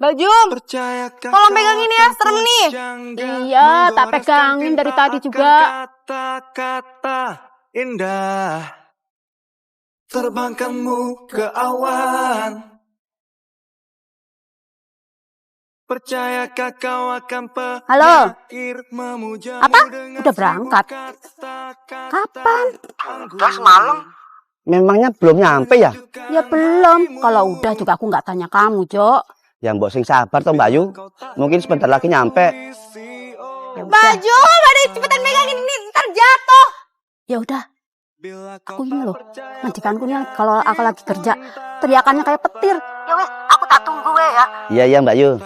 Bajum, tolong pegangin ya, serem nih. Iya, tak pegangin dari tadi juga. Kata-kata indah, terbangkanmu ke awan. Percayakah kau akan Halo. memuja? Apa? Udah berangkat? Kapan? Udah semalam. Memangnya belum nyampe ya? Ya belum. Kalau udah juga aku nggak tanya kamu, Jok. Ya mbok sing sabar toh Mbak Yu. Mungkin sebentar lagi nyampe. Bajum, ada cepetan megangin ini, ntar jatuh. Ya udah. Aku ini loh, majikanku nih kalau aku lagi kerja, teriakannya kayak petir. Ya wes, aku tak tunggu ya. Iya Mbak Yu.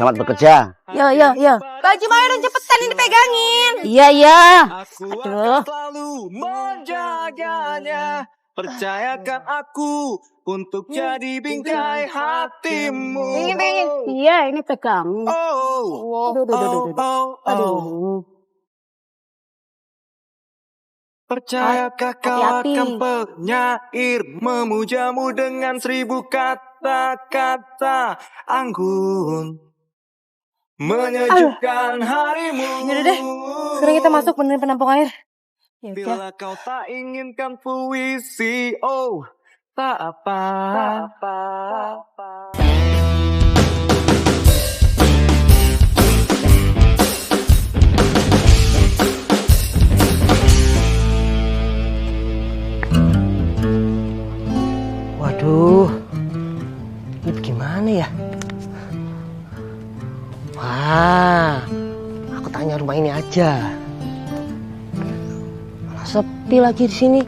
Selamat bekerja. Ya. Bajum, ayo dong cepetan ini pegangin. Iya. Aduh. Selalu menjaganya. Percayakan aku untuk jadi bingkai hatimu. Pegangin. Iya, ini pegang. Aduh. Percayakah kau Hati-hati. akan penyair memujamu dengan 1000 kata-kata anggun menyejukkan harimu. Yaudah deh, sekarang kita masuk benerin penampung air. Ya udah. Bila kau tak inginkan puisi, oh tak apa. Waduh, ini gimana ya? Wah, aku tanya rumah ini aja. Malah sepi lagi di sini.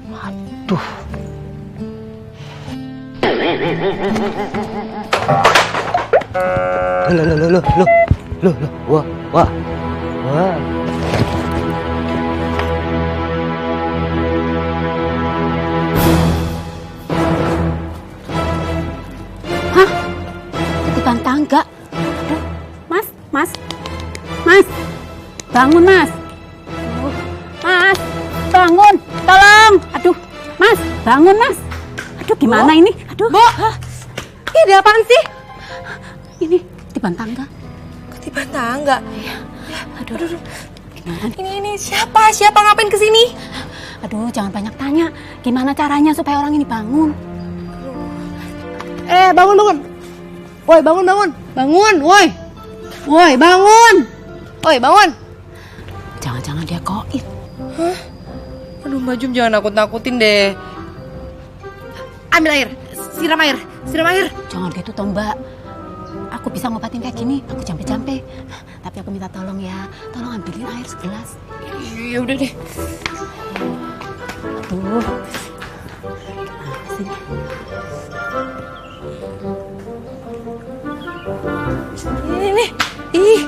Waduh. Loh. Wah. Ketiban tangga. Aduh, Mas. Bangun, Mas. Aduh, Mas, bangun. Tolong. Aduh, Mas, bangun, Mas. Aduh, gimana ini? Aduh. Bo, ini ada apaan sih? Ini ketiban tangga. Ketiban tangga. Iya. Aduh. Gimana? Ini siapa ngapain kesini? Aduh, jangan banyak tanya. Gimana caranya supaya orang ini bangun? Bangun. Woi, bangun. Bangun, woi. Woi, bangun. Woi, bangun. Jangan-jangan dia goib. Hah? Aduh, Mbak Jum, jangan nakut-nakutin deh. Ambil air, siram air. Jangan gitu toh, Mbak. Aku bisa ngobatin kayak gini, aku jampe-jampe. Tapi aku minta tolong ya, tolong ambilin air segelas. Ya udah deh. Aduh. Sini. Ini. Ih.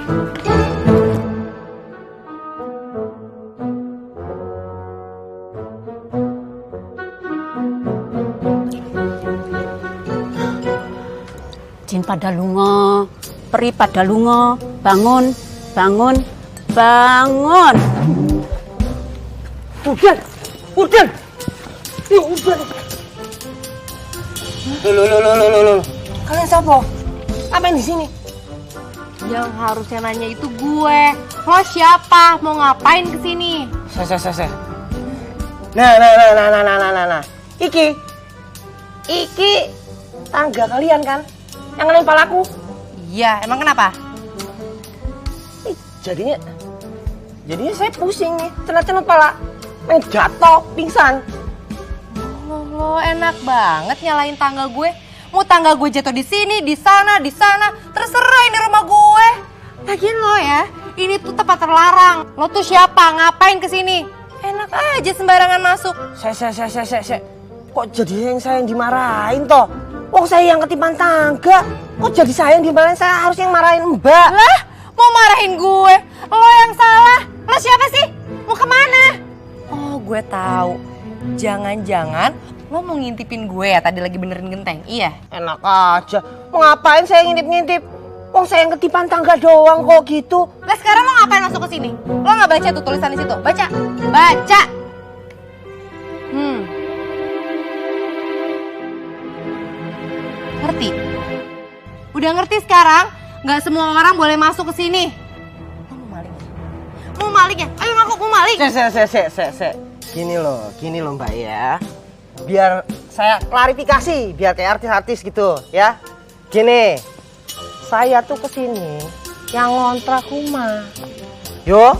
Jin pada lunga, peri pada lunga, bangun. Udah. Loh. Kalian siapa? Ngapain di sini? Yang harusnya nanya itu gue. Lo siapa? Mau ngapain kesini? Saya. Nah. Iki tangga kalian kan? Yang nempel aku. Iya, emang kenapa? Jadinya saya pusing nih. Cenat pala. Main jatuh, pingsan. Lo enak banget nyalain tangga gue. Mau tangga gue jatuh di sini, di sana, terserah ini rumah gue. Lagian lo ya, ini tuh tempat terlarang. Lo tuh siapa? Ngapain kesini? Enak aja sembarangan masuk. Saya. Kok jadi saya yang dimarahin toh? Wong saya yang ketiban tangga. Kok jadi saya yang dimarahin? Saya harus yang marahin Mbak. Lah, mau marahin gue? Lo yang salah. Lo siapa sih? Mau kemana? Oh, gue tahu. Jangan-jangan lo mau ngintipin gue ya tadi lagi benerin genteng, iya? Enak aja. Mau ngapain saya ngintip-ngintip? Wong saya yang ketiban tangga doang kok gitu. Lah sekarang lo ngapain masuk ke sini? Lo nggak baca tuh tulisan di situ? Baca. Udah ngerti sekarang? Nggak semua orang boleh masuk ke sini. Lo mau maling? Mau maling ya? Ayo ngaku mau maling. Se. Gini loh Mbak ya. Biar saya klarifikasi, biar kayak artis-artis gitu ya. Gini, saya tuh kesini yang ngontrak rumah. Yo,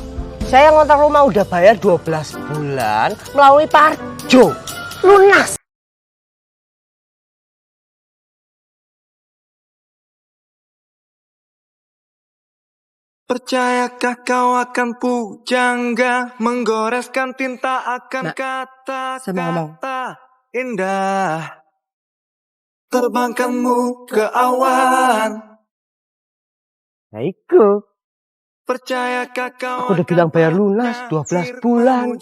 saya ngontrak rumah udah bayar 12 bulan melalui Parjo. Lunas. Percayakah kau akan pujangga menggoreskan tinta akan kata-kata indah terbangkanmu ke awan. Baikku. Percayakah kau Aku udah bilang bayar lunas 12 bulan.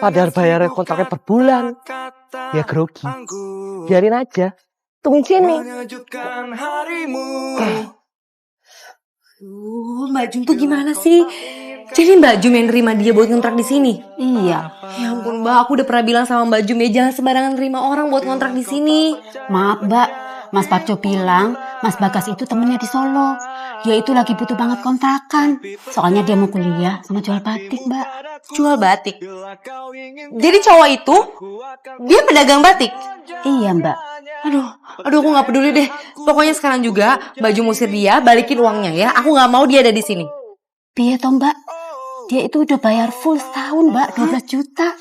Padahal bayarnya kontraknya per bulan. Ya grogi. Biarin aja. Tungguin sini. mengejutkan harimu. Mbak Jum tuh gimana sih? Jadi Mbak Jum yang nerima dia buat ngontrak di sini? Iya. Ya ampun Mbak, aku udah pernah bilang sama Mbak Jum ya jangan sembarangan nerima orang buat ngontrak di sini. Maaf Mbak, Mas Parjo bilang Mas Bagas itu temennya di Solo. Dia itu lagi butuh banget kontrakan. Soalnya dia mau kuliah sama jual batik Mbak. Jual batik. Jadi cowok itu dia pedagang batik. Iya Mbak. Aduh aku nggak peduli deh. Pokoknya sekarang juga Mbak Jum usir dia, balikin uangnya ya. Aku nggak mau dia ada di sini. Piye toh Mbak? Dia itu udah bayar full setahun Mbak, 12 juta.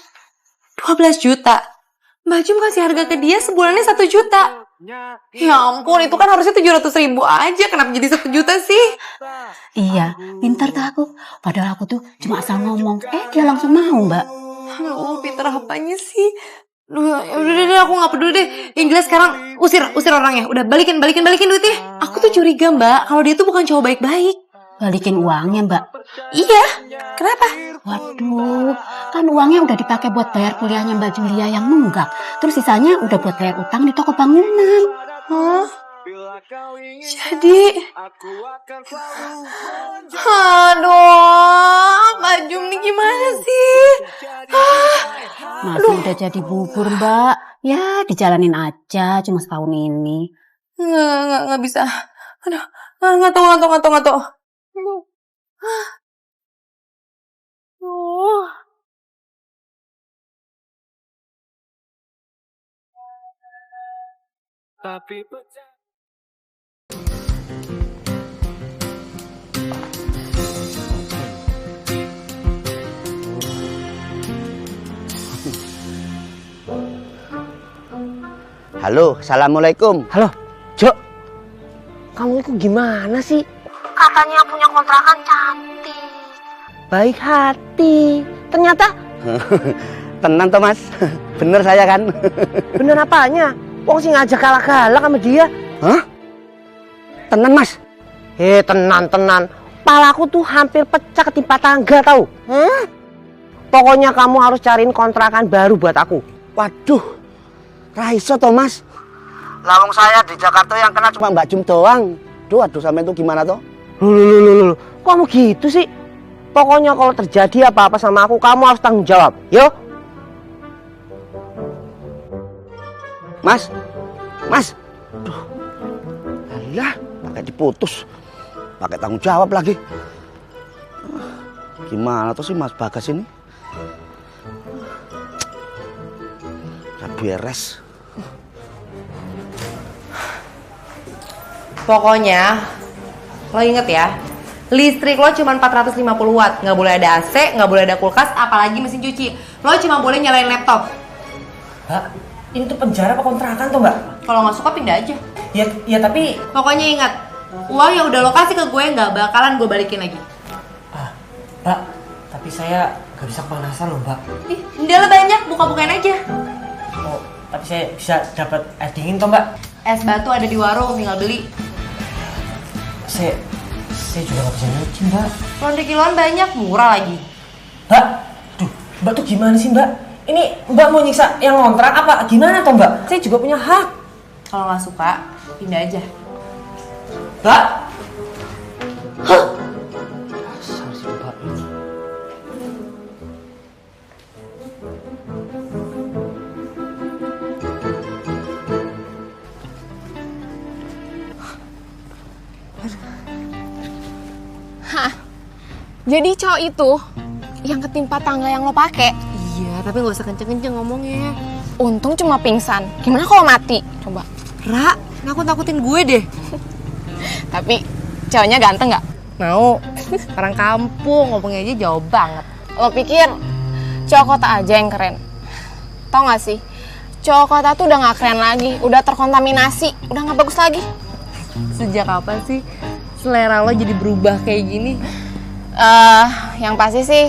12 juta. Mbak Jum kasih harga ke dia sebulannya 1 juta. Ya ampun, itu kan harusnya 700.000 aja. Kenapa jadi 1 juta sih? Iya, pintar tuh aku. Padahal aku tuh cuma asal ngomong. Dia langsung mau Mbak. Aduh, pinter apanya sih? Udah deh, aku gak peduli deh. Yang jelas sekarang usir orangnya. Udah balikin duitnya. Aku tuh curiga Mbak, kalau dia tuh bukan cowok baik-baik. Balikin uangnya Mbak. Iya, kenapa? Waduh, kan uangnya udah dipakai buat bayar kuliahnya Mbak Julia yang nunggak. Terus sisanya udah buat bayar utang di toko bangunan. Hah? Jadi, aduh, Mbak Jum nih gimana sih? Masih udah jadi bubur Mbak. Ya dijalanin aja cuma setahun ini. Nggak bisa. Aduh, nggak tahu. Tapi Halo, assalamualaikum. Halo, Jo. Kamu itu gimana sih? Katanya punya kontrakan cantik. Baik hati. Ternyata Tenang toh Mas, bener saya kan? bener apanya? Wong sih ngajak galak-galak sama dia. Hah? Tenan Mas? Tenan. Palaku tuh hampir pecah ketimpa tangga tahu. Pokoknya kamu harus cariin kontrakan baru buat aku. Waduh, Raiso toh Mas? Lawang saya di Jakarta yang kena cuma Mbak Jum doang. Aduh sampai itu gimana toh? Loh, kok kamu gitu sih? Pokoknya kalau terjadi apa-apa sama aku, kamu harus tanggung jawab. Yo. Mas. Aduh. Alah, pakai diputus. Pakai tanggung jawab lagi. Gimana tuh sih Mas Bagas ini? Gak beres. Pokoknya, lo inget ya, listrik lo cuma 450 watt. Nggak boleh ada AC, nggak boleh ada kulkas, apalagi mesin cuci. Lo cuma boleh nyalain laptop. Mbak, ini tuh penjara apa kontrakan tuh Mbak? Kalau nggak suka pindah aja. Ya tapi... Pokoknya ingat, uang yang udah lo kasih ke gue nggak bakalan gue balikin lagi. Mbak, tapi saya gak bisa kepanasan loh Mbak. Ih, udah banyak, buka-bukain aja. Oh, tapi saya bisa dapat air dingin toh Mbak? Es batu ada di warung, tinggal beli. Saya juga gak bisa nyuci Mbak. Laundry kiloan banyak, murah lagi. Mbak tuh gimana sih Mbak? Ini Mbak mau nyiksa yang ngontrak apa gimana toh Mbak? Saya juga punya hak. Kalau nggak suka, pindah aja. Mbak? Hah? Asal si Mbak ini. Hah, jadi cowok itu yang ketimpa tangga yang lo pake. Iya, tapi gak usah kenceng-kenceng ngomongnya. Untung cuma pingsan. Gimana kalau mati? Coba. Ra, nakut-nakutin gue deh. Tapi cowoknya ganteng nggak? Mau, orang kampung ngomongnya aja jauh banget. Lo pikir cowok kota aja yang keren? Tau gak sih? Cowok kota tuh udah gak keren lagi, udah terkontaminasi, udah gak bagus lagi. Sejak kapan sih selera lo jadi berubah kayak gini? Yang pasti sih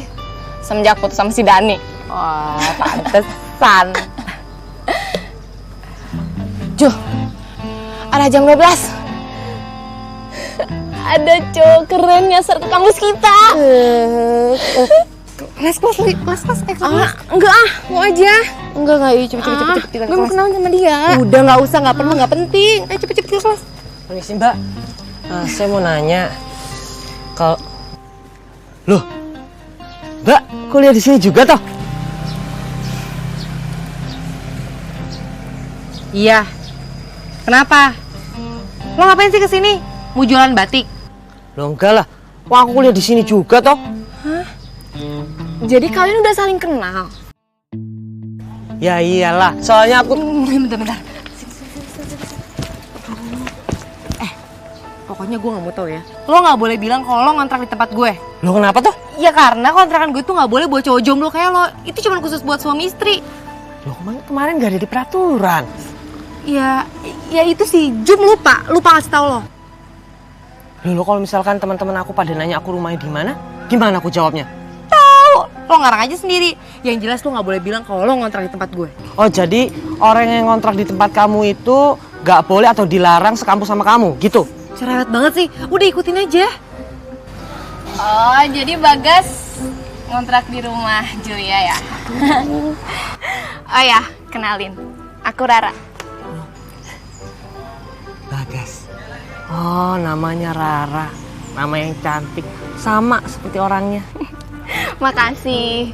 semenjak putus sama si Dani. Wah, pantesan. Juh, ada jam 12. Ada cowok keren nyasar ke kampus kita. Kelas, Enggak ah, mau aja. Enggak, yuk cepet. Gue mau kenalan sama dia. Udah nggak usah, nggak perlu, nggak penting. Ayo cepet ke kelas. Permisi Mbak, saya mau nanya kalau loh, Mbak kuliah di sini juga toh? Iya. Kenapa? Lo ngapain sih kesini? Mau jualan batik? Loh enggak lah, wah aku kuliah di sini juga toh. Jadi kalian udah saling kenal? Ya iyalah, soalnya aku Bentar. Pokoknya gue nggak mau tahu ya. Lo nggak boleh bilang kalau lo ngontrak di tempat gue. loh kenapa toh? Ya karena kontrakan gue tuh nggak boleh buat cowok jomblo kayak lo. Itu cuma khusus buat suami istri. Loh kemarin nggak ada di peraturan. Ya itu sih Jum lupa ngasih tahu lo. Loh kalau misalkan teman-teman aku pada nanya aku rumahnya di mana, gimana aku jawabnya? Lo ngarang aja sendiri. Yang jelas lo nggak boleh bilang kalau lo ngontrak di tempat gue. Oh jadi orang yang ngontrak di tempat kamu itu nggak boleh atau dilarang sekampus sama kamu, gitu? Cerewet banget sih. Udah ikutin aja. Oh, jadi Bagas ngontrak di rumah Julia ya? Oh ya, kenalin. Aku Rara. Bagas. Oh namanya Rara, nama yang cantik, sama seperti orangnya. Makasih.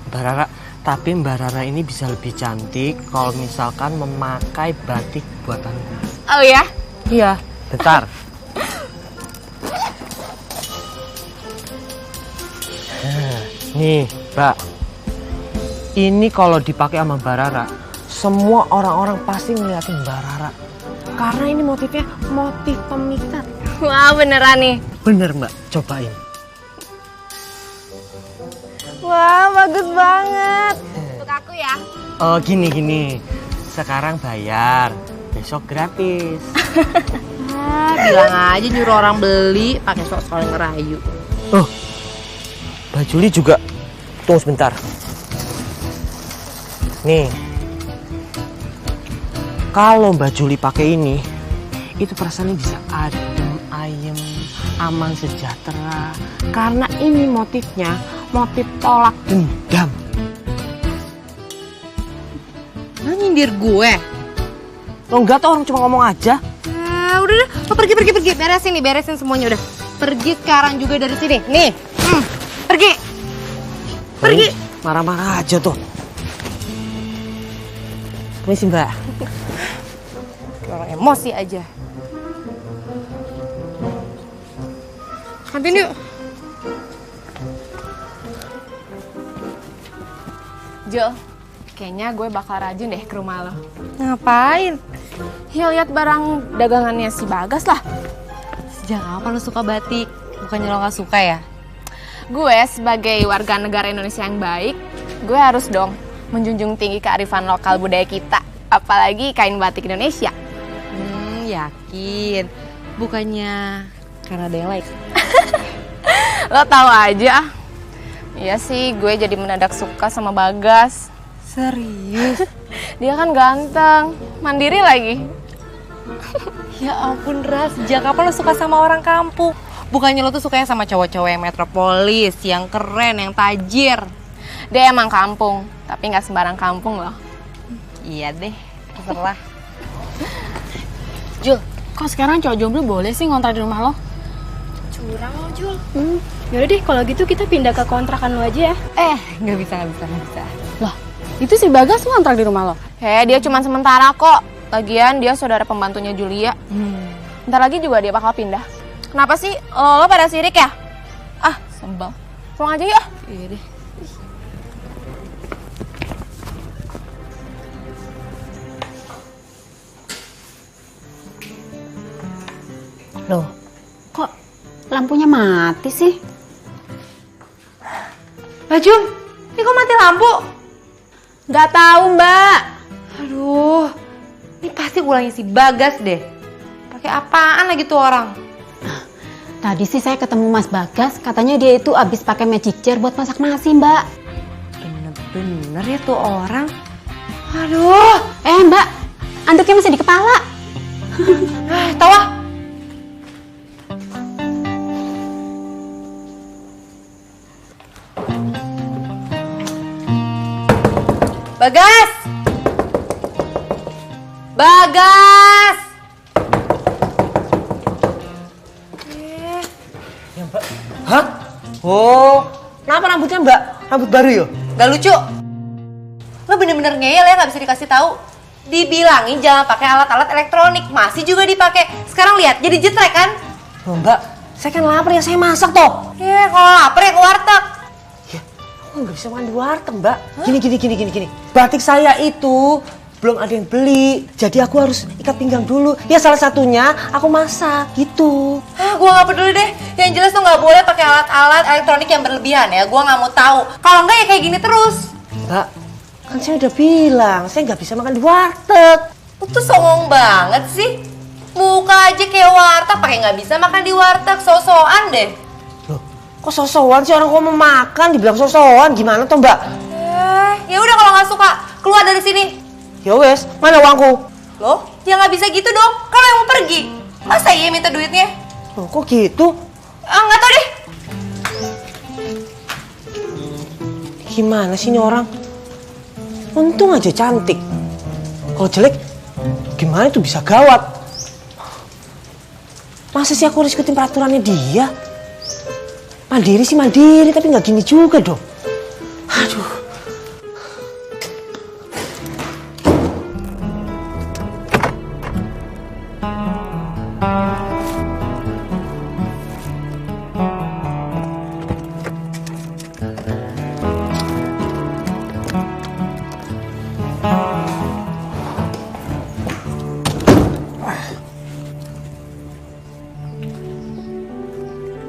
Mbak Rara, tapi Mbak Rara ini bisa lebih cantik kalau misalkan memakai batik buatan. Oh ya? Iya. Bentar. Nih, Mbak. Ini kalau dipakai sama Mbak Rara, semua orang-orang pasti ngeliatin Mbak Rara. Karena ini motifnya motif pemikat. Wah, beneran nih. Bener, Mbak. Cobain. Wah, bagus banget. Untuk aku ya. Oh, gini. Sekarang bayar, besok gratis. Bilang aja nyuruh orang beli pakai sok-sok ngerayu. Oh, Mbak Juli juga. Tunggu sebentar. Nih, kalau Mbak Juli pakai ini, itu perasaannya bisa adem, ayem, aman, sejahtera. Karena ini motifnya motif tolak dendam. Lo nyindir gue? Lo enggak tau, orang cuma ngomong aja. Udah, lo pergi. Beresin semuanya udah. Pergi sekarang juga dari sini. Nih, pergi. Marah-marah aja tuh. Permisi Mbak. Orang emosi aja. Kantin yuk. Jo, kayaknya gue bakal rajin deh ke rumah lo. Ngapain? Ya lihat barang dagangannya si Bagas lah. Sejak kapan lo suka batik? Bukannya lo gak suka ya? Gue sebagai warga negara Indonesia yang baik, gue harus dong menjunjung tinggi kearifan lokal budaya kita. Apalagi kain batik Indonesia. Yakin? Bukannya karena ada yang like? Lo tahu aja. Iya sih, gue jadi mendadak suka sama Bagas. Serius? Dia kan ganteng, mandiri lagi. Ya ampun Ras, sejak kapan lo suka sama orang kampung? Bukannya lo tuh sukanya sama cowok-cowok yang metropolis, yang keren, yang tajir. Dia emang kampung, tapi nggak sembarang kampung loh. Iya deh, terserah. Jul, kok sekarang cowok jomblo boleh sih ngontrak di rumah lo? Curang lo, Jul. Yaudah deh, kalau gitu kita pindah ke kontrakan lo aja ya. Nggak bisa. Loh, itu si Bagas ngontrak di rumah lo? Dia cuma sementara kok. Lagian dia saudara pembantunya Julia. Ntar lagi juga dia bakal pindah. Kenapa sih lo pada sirik ya? Ah, sembal. Pulang aja yuk. Iya deh. Loh, kok lampunya mati sih? Bajum, ini kok mati lampu? Nggak tahu, Mbak. Aduh, ini pasti ulangnya si Bagas deh. Pakai apaan lagi tuh orang? Tadi sih saya ketemu Mas Bagas, katanya dia itu abis pakai magic jar buat masak nasi, Mbak. Bener-bener ya tuh orang. Aduh, Mbak, anduknya masih di kepala. tahu ah. Bagas! Bagas! Hah? Oh, kenapa rambutnya Mbak? Rambut baru ya? Gak lucu. Lo bener-bener ngeyel ya, gak bisa dikasih tahu. Dibilangin jangan pakai alat-alat elektronik, masih juga dipakai. Sekarang lihat, jadi jetrek kan? Loh Mbak, saya kan lapar ya, saya masak toh. Ya, kalau lapar ya ke warteg. Ya, aku nggak bisa makan di warteg Mbak. Gini. Batik saya itu belum ada yang beli, jadi aku harus ikat pinggang dulu. Ya salah satunya aku masak gitu. Gue gak peduli deh. Yang jelas tuh gak boleh pakai alat-alat elektronik yang berlebihan ya. Gue gak mau tahu. Kalau enggak ya kayak gini terus. Mbak, kan saya udah bilang saya nggak bisa makan di warteg. Lu tuh songong banget sih. Muka aja kayak warteg, pakai nggak bisa makan di warteg. So-soan deh. Loh, kok sosokan sih orang kok mau makan dibilang sosokan? Gimana tuh Mbak? Ya udah kalau nggak suka keluar dari sini. Ya wes, mana uangku? Loh, ya nggak bisa gitu dong. Kalau yang mau pergi, masa iya minta duitnya? Loh, kok gitu? Nggak tahu deh. Gimana sih ini orang? Untung aja cantik. Kalau jelek, gimana tuh bisa gawat? Masa sih aku harus ikutin peraturannya dia? Mandiri sih mandiri, tapi nggak gini juga dong. Aduh.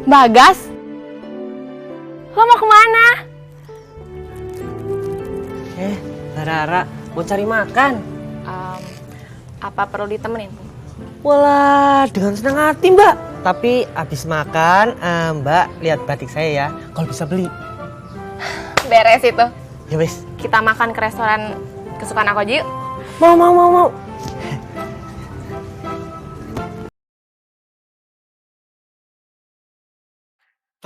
Bagas? Lo mau kemana? Rara, mau cari makan. Apa perlu ditemenin? Walah, dengan senang hati Mbak. Tapi habis makan, Mbak lihat batik saya ya. Kalau bisa beli. Beres itu. Ya wes. Kita makan ke restoran kesukaan aku aja yuk. Mau.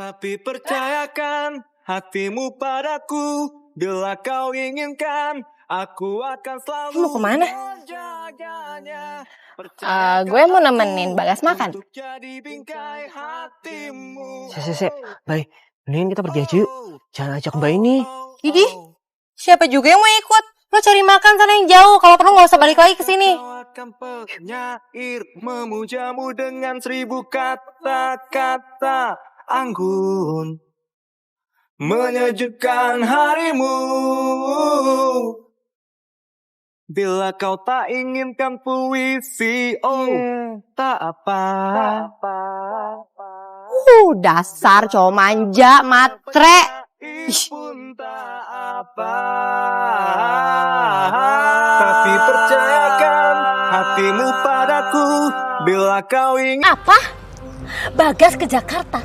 Tapi percayakan hatimu padaku, bila kau inginkan, aku akan selalu Lu mau kemana? menjaganya. Gue mau nemenin Bagas makan. Untuk jadi bingkai hatimu. Baik, mending kita pergi aja yuk. Jangan ajak Mbak ini. Idih, siapa juga yang mau ikut? Lo cari makan sana yang jauh. Kalau perlu nggak usah balik lagi ke sini. Kau akan penyair memujamu dengan 1000 kata-kata anggun, menyejukkan harimu. Bila kau tak inginkan puisi, tak apa. Dasar cowok manja, matre. Pun tak apa. Tapi percayakan hatimu padaku, bila kau ingin. Apa? Bagas ke Jakarta?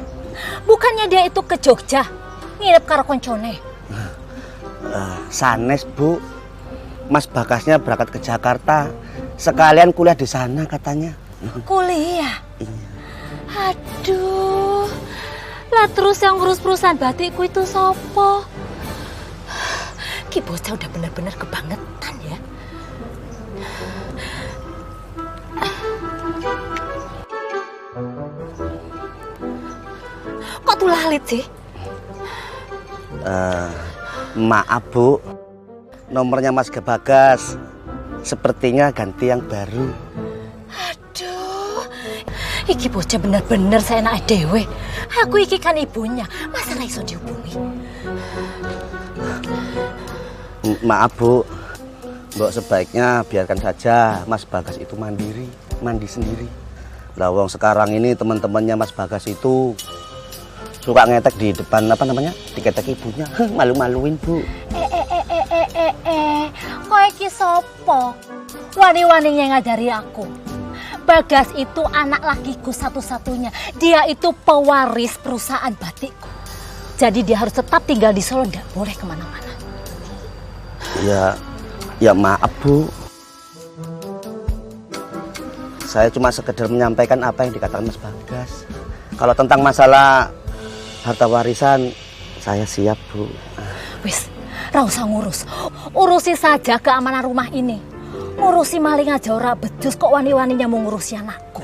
Bukannya dia itu ke Jogja, nginep karo koncone. Sanes Bu, Mas Bagasnya berangkat ke Jakarta, sekalian kuliah di sana katanya. Kuliah? Aduh, lah terus yang ngurus perusahaan batikku itu sopo? Ki bocah udah bener-bener kebangetan ya. Kok tuh lalit sih? Maaf Bu, nomornya Mas Bagas sepertinya ganti yang baru. Aduh, Iki bocah bener-bener seenake dhewe. Aku iki kan ibunya, masa ra iso dihubungi? Maaf Bu, Mbok sebaiknya biarkan saja Mas Bagas itu mandiri, mandi sendiri. Lah wong sekarang ini teman-temannya Mas Bagas itu suka ngetek di depan diketek ibunya. Malu-maluin Bu. Kok iki sopo? Wani-waninya ngajari aku. Bagas itu anak lakiku satu-satunya. Dia itu pewaris perusahaan batikku. Jadi dia harus tetap tinggal di Solo, nggak boleh kemana-mana. Ya maaf Bu. Saya cuma sekedar menyampaikan apa yang dikatakan Mas Bagas. Kalau tentang masalah harta warisan, saya siap Bu. Wis, ra usah ngurus. Urusi saja keamanan rumah ini. Ngurusi maling aja ora becus, kok wani-waninya mau ngurusi anakku.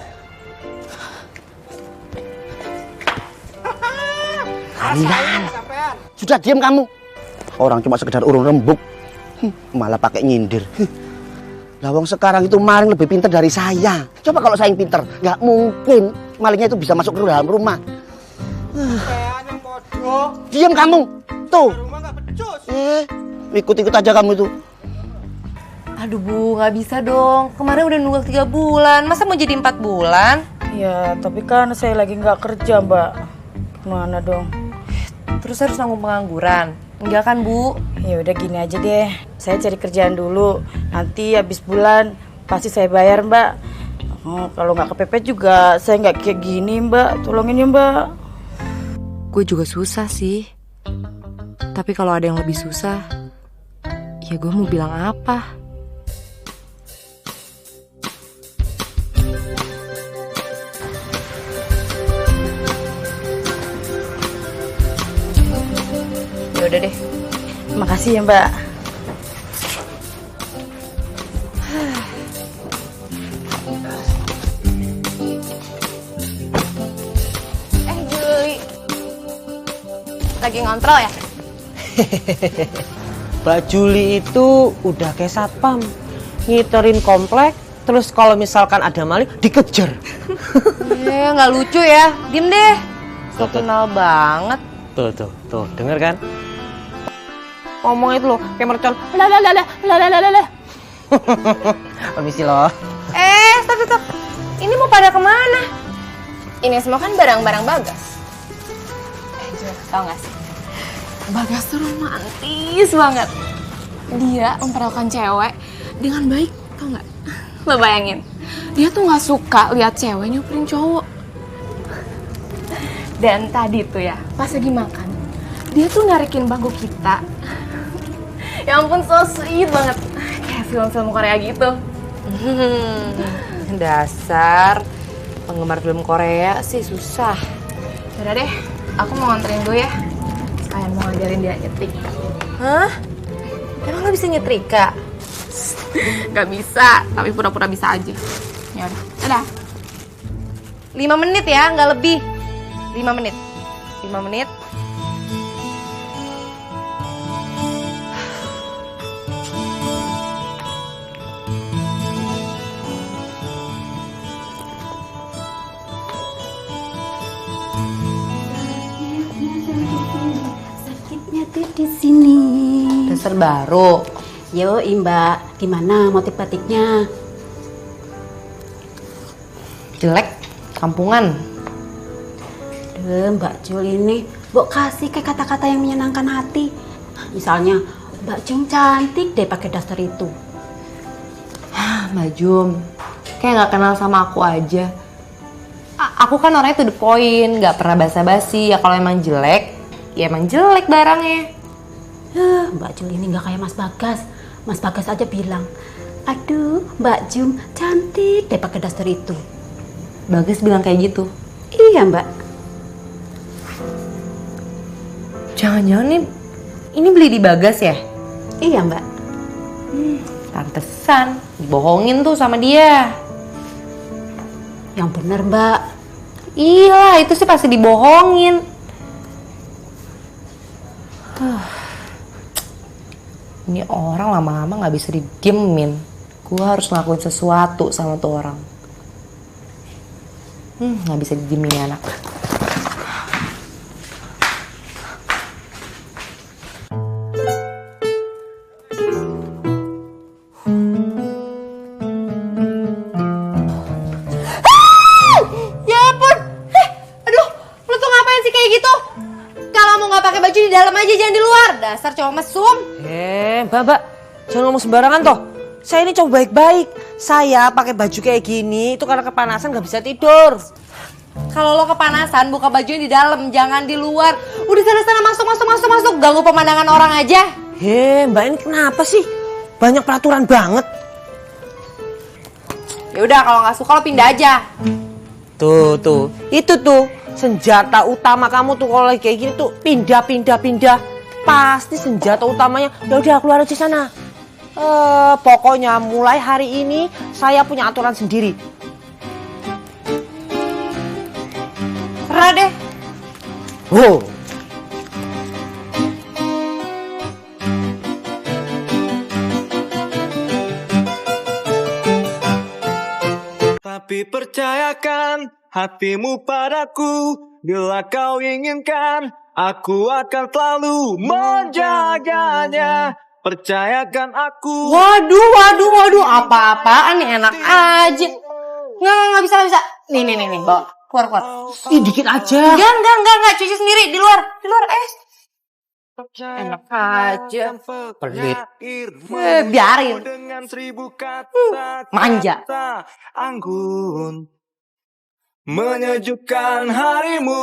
Kalian, sudah diam kamu. Orang cuma sekedar urung rembuk, malah pakai nyindir. Lawang sekarang itu maling lebih pintar dari saya. Coba kalau saya yang pintar, nggak mungkin malingnya itu bisa masuk ke dalam rumah. Diam kamu, tuh. Ikut-ikut aja kamu itu. Aduh Bu, nggak bisa dong. Kemarin udah nunggak 3 bulan, masa mau jadi 4 bulan? Ya, tapi kan saya lagi nggak kerja, Mbak. Gimana dong? Terus harus nanggung pengangguran? Enggak kan Bu? Ya udah gini aja deh. Saya cari kerjaan dulu. Nanti habis bulan pasti saya bayar, Mbak. Oh, kalau nggak kepepet juga saya nggak kayak gini, Mbak. Tolongin ya, Mbak. Gue juga susah sih. Tapi kalau ada yang lebih susah, ya gue mau bilang apa? Ya udah deh. Makasih ya, Mbak. Juli. Lagi ngontrol ya? Mbak Juli itu udah kayak satpam, ngiterin komplek, terus kalau misalkan ada maling dikejar. Nggak lucu ya, diem deh. So kenal banget. Tuh, denger kan? Ngomong itu loh, kayak mercon. Lah. Permisi loh. Stop. Ini mau pada kemana? Ini semua kan barang-barang Bagas. Jul, tau gak sih? Bagas tuh romantis banget. Dia memperlakukan cewek dengan baik, tau gak? Lo bayangin, dia tuh gak suka lihat cewek nyupirin cowok. Dan tadi tuh ya, pas lagi makan, dia tuh narikin bangku kita. Ya ampun, so sweet banget. Kayak film-film Korea gitu. Dasar penggemar film Korea sih susah. Yaudah deh, aku mau nganterin gue ya. Sekalian mau ngajarin dia nyetrika. Hah? Emang lo bisa nyetrika? Gak bisa, tapi pura-pura bisa aja. Yaudah, dadah. 5 menit ya, nggak lebih. 5 menit. Sakitnya tuh di sini. Dasar baru. Yo, Mbak, gimana motif batiknya? Jelek, kampungan. Mbak Jul ini, Mbok kasih kayak kata-kata yang menyenangkan hati. Misalnya, Mbak Jum cantik deh pakai daster itu. Mbak Jum, kayak nggak kenal sama aku aja. Aku kan orangnya to the point, nggak pernah basa-basi. Ya kalau emang jelek, ya emang jelek barangnya. Mbak Jul ini nggak kayak Mas Bagas. Mas Bagas aja bilang, aduh Mbak Jum cantik deh pakai daster itu. Bagas bilang kayak gitu? Iya Mbak. Jangan-jangan ini beli di Bagas ya? Iya Mbak. Pantesan, dibohongin tuh sama dia. Yang bener Mbak. Iya, itu sih pasti dibohongin. Ini orang lama-lama gak bisa didiemin. Gue harus ngelakuin sesuatu sama tuh orang. Nggak bisa didiemin anak. Ya ampun, aduh, lu tuh ngapain sih kayak gitu? Kalau mau nggak pakai baju di dalam aja, jangan di luar. Dasar cowok mesum. Mbak, jangan ngomong sembarangan toh. Saya ini cowok baik-baik. Saya pakai baju kayak gini itu karena kepanasan nggak bisa tidur. Kalau lo kepanasan, buka bajunya di dalam, jangan di luar. Udah sana masuk, ganggu pemandangan orang aja. Mbak ini kenapa sih? Banyak peraturan banget. Ya udah, kalau nggak suka lo pindah aja. Tuh, itu tuh senjata utama kamu tuh kalau lagi kayak gini tuh pindah. Pasti senjata utamanya. Ya udah keluar aja sana. Pokoknya mulai hari ini saya punya aturan sendiri. Serah deh. Tapi percayakan hatimu padaku, bila kau inginkan, aku akan selalu menjaganya. Percayakan aku. Waduh, apa-apaan nih, enak aja. Nggak bisa. Nih, bawa. Keluar. Dikit aja. Enggak, cuci sendiri, di luar, Enak aja. Pelit. Biarin. Dengan 1000 kata Manja. anggun menyejukkan harimu.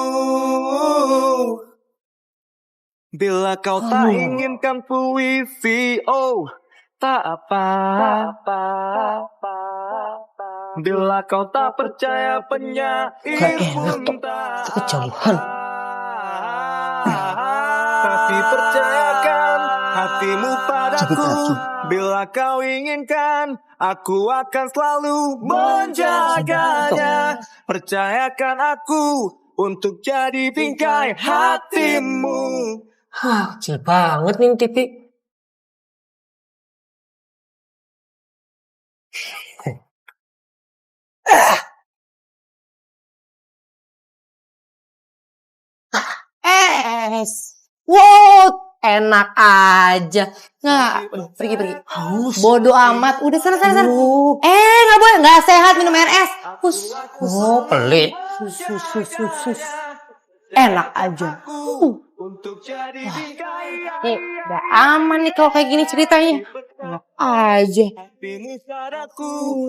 Bila kau tak inginkan puisi, tak apa. Bila kau tak percaya penyair pun tak kejauhan. Tapi percayakan hatimu padaku, bila kau inginkan, aku akan selalu menjaganya. Percayakan aku untuk jadi bingkai hatimu. Kecil banget nih TV. Wow, enak aja. Nggak, pergi. Bodoh amat. Udah sana. Nggak boleh, nggak sehat minum air es. Pelit. Enak aja. Nih, udah aman nih kalau kayak gini ceritanya. Enak aja.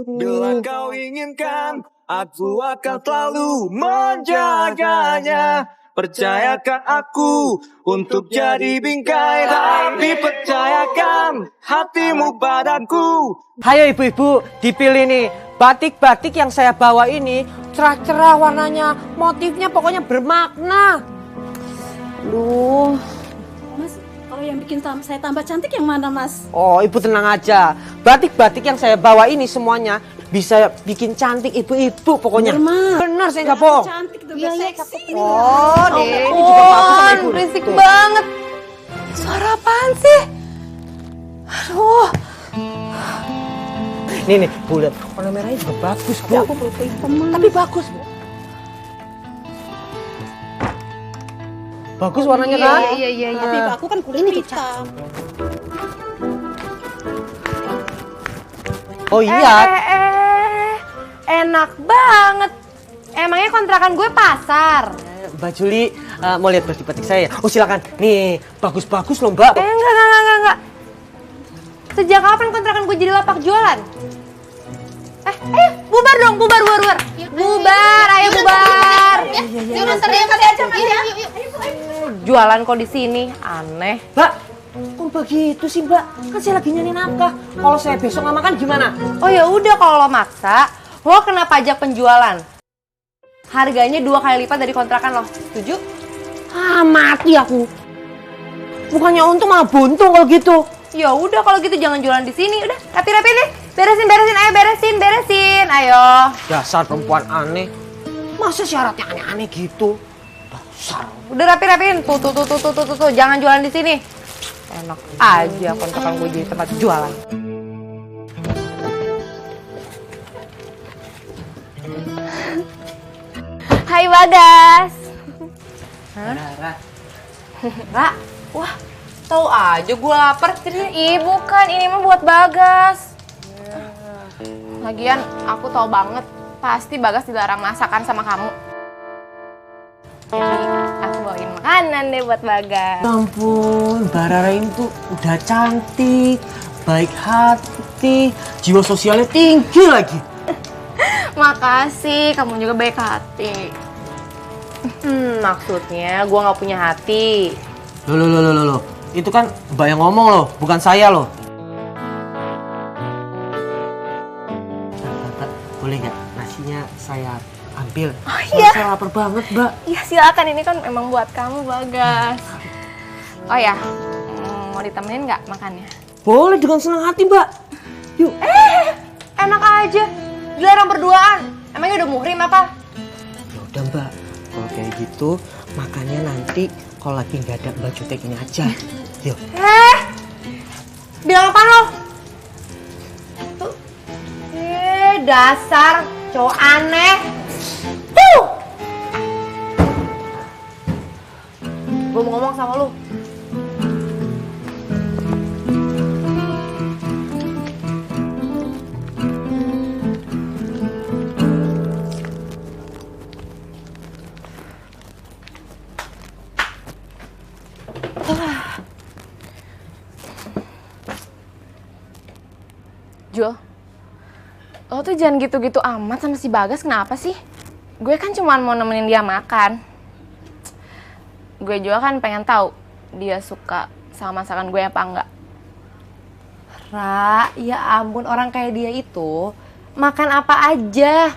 Bila kau inginkan, aku akan selalu menjaganya. Percayakan aku untuk jadi bingkai, tapi percayakan hatimu padaku. Hayo ibu-ibu, dipilih nih. Batik-batik yang saya bawa ini cerah-cerah warnanya, motifnya pokoknya bermakna. Mas, kalau yang bikin saya tambah cantik yang mana, Mas? Oh, ibu tenang aja. Batik-batik yang saya bawa ini semuanya bisa bikin cantik ibu-ibu pokoknya. Benar, saya nggak bohong. Cantik tuh, seksi. Deh. Ini juga bagus sama ibu. Berisik banget. Suara apaan sih? Aduh. Nih, Bu, lihat. Warna merahnya juga bagus, Bu. Aku belum hitam, Mas. Tapi bagus, Bu. Bagus warnanya kan? Iya. Tapi aku kan kulit hitam. Oh iya. Enak banget. Emangnya kontrakan gue pasar? Mbak Juli mau lihat batik-batik saya ya? Oh silakan. Nih, bagus-bagus loh, Mbak. Enggak. Sejak kapan kontrakan gue jadi lapak jualan? Bubar dong, bubar. Bubar, ayo bubar. Yuk nonton ya, kali aja. Jualan kok di sini, aneh. Mbak, kok begitu sih, Mbak? Kan saya lagi nyari nafkah. Kalau saya besok nggak makan gimana? Oh ya udah, kalau lo maksa, lo kena pajak penjualan. Harganya 2 kali lipat dari kontrakan lo. Setuju? Mati aku. Bukannya untung malah buntung kalau gitu. Ya udah kalau gitu jangan jualan di sini. Udah, rapi-rapi nih. Beresin, ayo beresin. Ayo. Dasar perempuan aneh. Masa syaratnya aneh-aneh gitu? Dasar. Udah rapi-rapiin. Tuh. Jangan jualan di sini. Enak aja kontrakan gue jadi tempat jualan. Bagas. Ra. Ra, wah, tahu aja gue lapar. Ih, bukan, ini mah buat Bagas. Lagian aku tahu banget, pasti Bagas dilarang masakan sama kamu. Jadi aku bawain makanan deh buat Bagas. Ya ampun, Mbak Rara ini tuh udah cantik, baik hati, jiwa sosialnya tinggi lagi. Makasih, kamu juga baik hati. Maksudnya gue nggak punya hati. Loh. Itu kan Mbak yang ngomong loh, bukan saya loh. Mbak, boleh nggak nasinya saya ambil? Oh iya. Saya lapar banget, Mbak. Iya silakan, ini kan memang buat kamu Bagas. Oh ya, mau ditemenin nggak makannya? Boleh, dengan senang hati, Mbak. Yuk. Enak aja, dilarang berduaan. Emangnya udah muhrim apa? Ya udah, Mbak. Kalau kayak gitu, makannya nanti kalau lagi nggak ada Mbak Jutek ini aja. Yuk. Bilang apa lo? Tuh. Dasar cowok aneh. Gue mau ngomong sama lu. Jul, lo tuh jangan gitu-gitu amat sama si Bagas, kenapa sih? Gue kan cuma mau nemenin dia makan. Gue juga kan pengen tahu dia suka sama masakan gue apa enggak. Ra, ya ampun, orang kayak dia itu makan apa aja.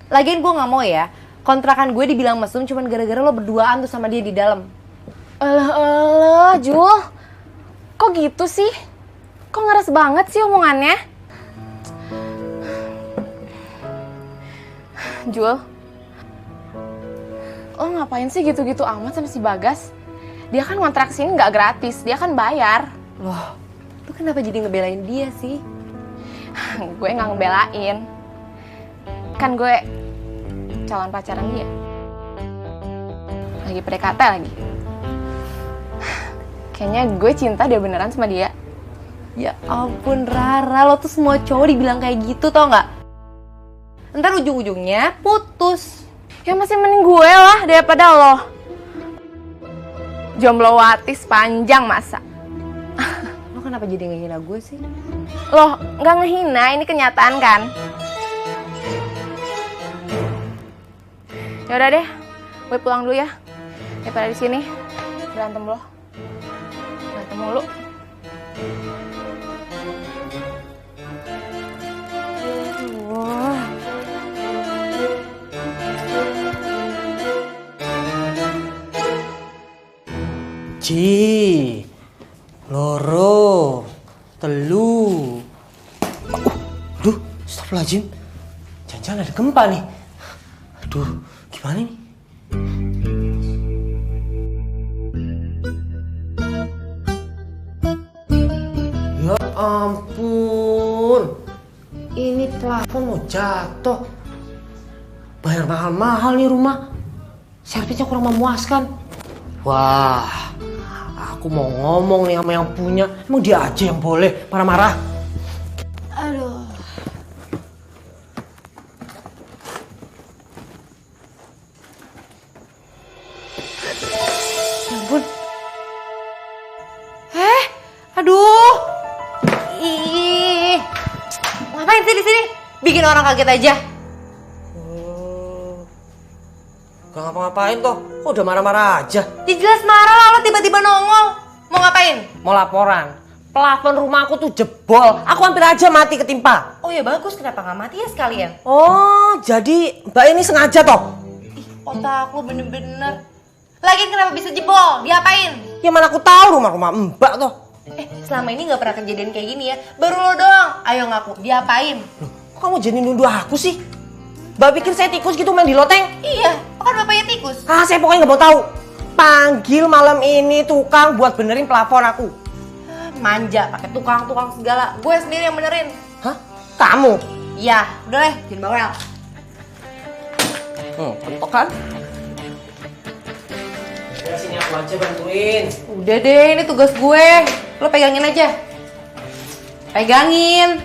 Lagian gue nggak mau ya kontrakan gue dibilang mesum cuman gara-gara lo berduaan tuh sama dia di dalam. Jul, kok gitu sih? Kok ngeres banget sih omongannya? Jul, lo ngapain sih gitu-gitu amat sama si Bagas? Dia kan ngontrak sini nggak gratis, dia kan bayar. Loh, lu kenapa jadi ngebelain dia sih? Gue nggak ngebelain. Kan gue calon pacaran dia. Lagi PDKT lagi. Kayaknya gue cinta dia beneran sama dia. Ya ampun Rara, lo tuh semua cowok dibilang kayak gitu tau nggak? Ntar ujung-ujungnya putus. Ya masih mending gue lah daripada lo. Jomblowati sepanjang masa. Lo kenapa jadi ngehina gue sih? Loh, nggak ngehina, ini kenyataan kan? Ya udah deh, gue pulang dulu ya. Daripada di sini berantem lo. Berantem mulu. Ci, loro, telu. Aduh, astagfirullahaladzim. Jangan-jangan ada gempa nih. Aduh, gimana nih? Ya ampun, ini plafon mau jatuh. Bayar mahal-mahal nih rumah. Servisnya kurang memuaskan. Wah, aku mau ngomong nih sama yang punya. Emang dia aja yang boleh marah-marah. Aduh. Ya ampun. Aduh. Ih. Ngapain sih di sini? Bikin orang kaget aja. Gak ngapa-ngapain toh, kok udah marah-marah aja? Ya jelas marah lah, lo tiba-tiba nongol. Mau ngapain? Mau laporan. Plafon rumah aku tuh jebol. Aku hampir aja mati ketimpa. Oh ya bagus, kenapa nggak mati ya sekalian? Oh, jadi Mbak ini sengaja toh? Ih, otak lo bener-bener. Lagian kenapa bisa jebol? Diapain? Ya mana aku tahu rumah-rumah Mbak toh. Selama ini nggak pernah kejadian kayak gini ya. Baru lo doang. Ayo ngaku, diapain? Loh, kok kamu jadi nuduh aku sih? Mbak pikir saya tikus gitu main di loteng? Iya, kan bapaknya tikus. Ah, saya pokoknya nggak mau tahu. Panggil malam ini tukang buat benerin plafon aku. Manja, pakai tukang-tukang segala. Gue sendiri yang benerin. Hah? Kamu? Iya, udah deh, jangan bawel. Pentok kan? Ya sini aku aja bantuin. Udah deh, ini tugas gue. Lo pegangin aja. Pegangin.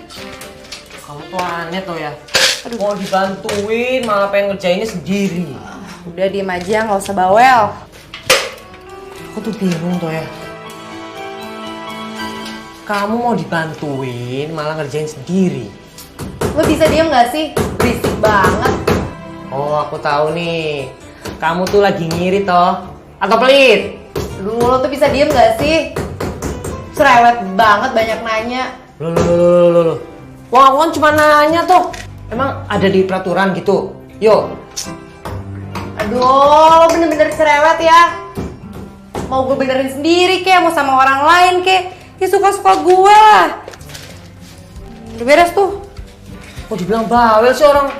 Kamu tuh aneh tuh ya. Mau dibantuin malah pengen ngerjainnya sendiri. Udah diem aja, nggak usah bawel. Aku tuh bingung tuh ya. Kamu mau dibantuin malah ngerjain sendiri. Lo bisa diem nggak sih? Berisik banget. Oh, aku tahu nih. Kamu tuh lagi ngiri toh? Atau pelit? Lo tuh bisa diem nggak sih? Cerewet banget, banyak nanya. Loh. Wah, aku kan cuma nanya tuh. Emang ada di peraturan gitu? Yuk. Aduh, lo bener-bener cerewet ya. Mau gue benerin sendiri kek, mau sama orang lain kek. Ya suka-suka gue lah. Udah beres tuh. Kok dibilang bawel sih orang?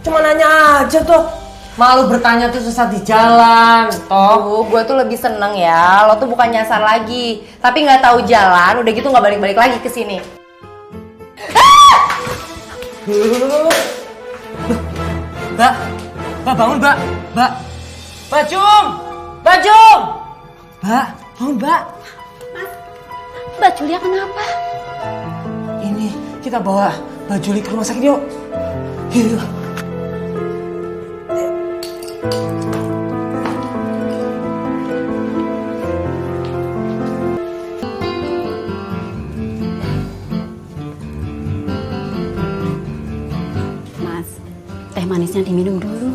Cuma nanya aja tuh. Malu bertanya tuh sesat di jalan. Toh, Gue tuh lebih seneng ya. Lo tuh bukan nyasar lagi, tapi nggak tahu jalan. Udah gitu nggak balik-balik lagi ke sini. Mbak bangun Mbak. Mbak Jum. Mbak, bangun Mbak. Mbak Julia kenapa? Ini kita bawa Mbak Juli ke rumah sakit yuk. Yuk. Mas, teh manisnya diminum dulu.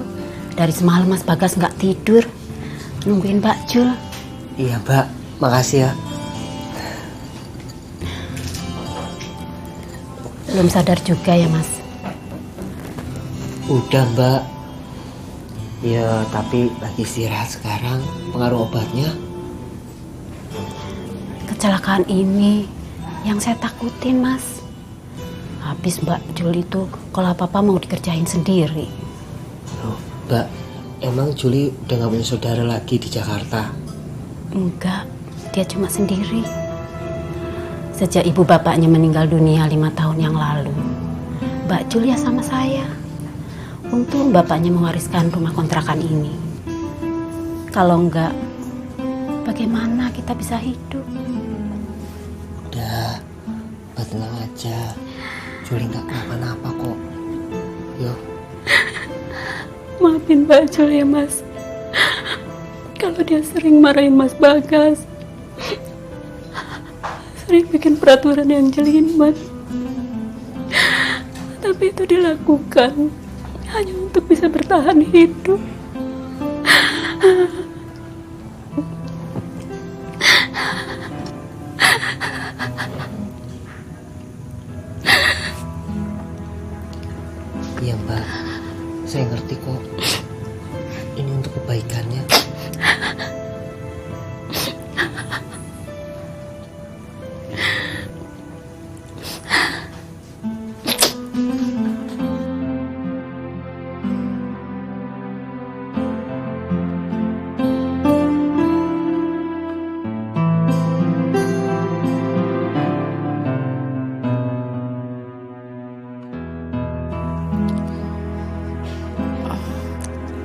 Dari semalam Mas Bagas nggak tidur, nungguin Mbak Jul. Iya Mbak, makasih ya. Belum sadar juga ya Mas? Udah Mbak. Ya tapi lagi istirahat sekarang. Pengaruh obatnya. Kecelakaan ini yang saya takutin Mas. Habis Mbak Jul itu kalau apa-apa mau dikerjain sendiri. Loh Mbak, emang Juli udah gak punya saudara lagi di Jakarta? Enggak, dia cuma sendiri. Sejak ibu bapaknya meninggal dunia 5 tahun yang lalu, Mbak Julia sama saya. Untung bapaknya mewariskan rumah kontrakan ini. Kalau enggak, bagaimana kita bisa hidup? Udah, Mbak tenang aja. Juli gak kenapa-napa kok. Yuk. Maafin Mbak Jul ya Mas. Kalau dia sering marahin Mas Bagas, sering bikin peraturan yang jelimet. Tapi itu dilakukan hanya untuk bisa bertahan hidup. Iya Mbak, saya ngerti kok. Ini untuk kebaikannya.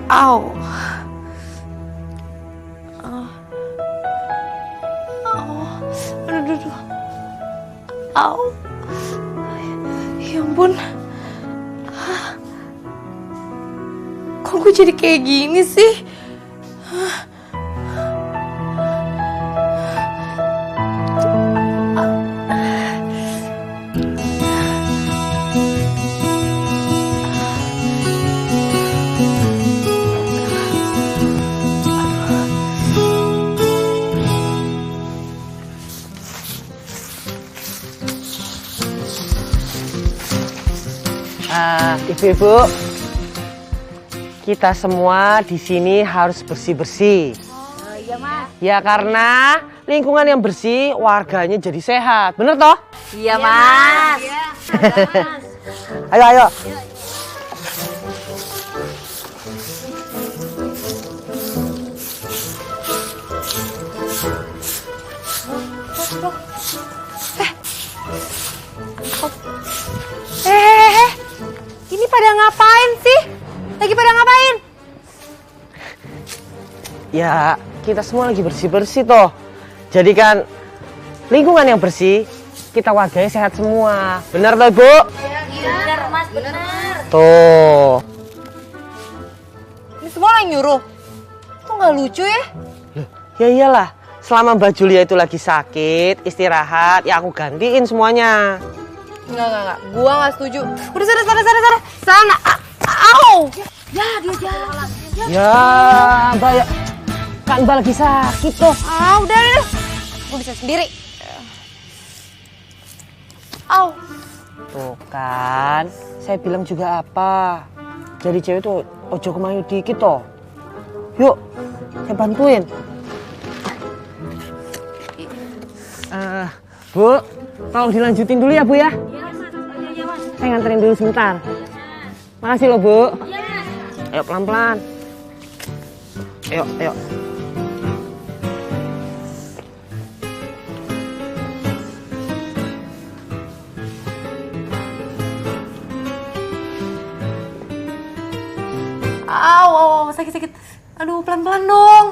Au. Aduh. Au. Ya ampun. Kok gue jadi kayak gini sih? Ibu-ibu, kita semua di sini harus bersih-bersih. Oh iya Mas. Ya karena lingkungan yang bersih, warganya jadi sehat. Bener toh? Iya Mas. Ayo. Ini pada ngapain sih? Lagi pada ngapain? Ya, kita semua lagi bersih-bersih toh. Jadi kan lingkungan yang bersih, kita warganya sehat semua. Benar toh, Bu? Iya, benar Mas, benar. Tuh. Ini semua yang nyuruh. Kok nggak lucu ya? Ya iyalah, selama Mbak Julia itu lagi sakit, istirahat, ya aku gantiin semuanya. Enggak. Gua nggak setuju. Udah sana. Sana. Au! Ya, dia jalan. Ya, Mbak ya. Kan Mbak lagi sakit toh. Ah, udah. Gua bisa sendiri. Au. Tuh kan, saya bilang juga apa. Jadi cewek tuh ojo kemayu dikit toh. Yuk, saya bantuin. Bu, tolong dilanjutin dulu ya Bu ya. Saya nganterin dulu sebentar. Makasih loh Bu. Ayo pelan-pelan. Ayo. Au, sakit. Aduh, pelan-pelan dong.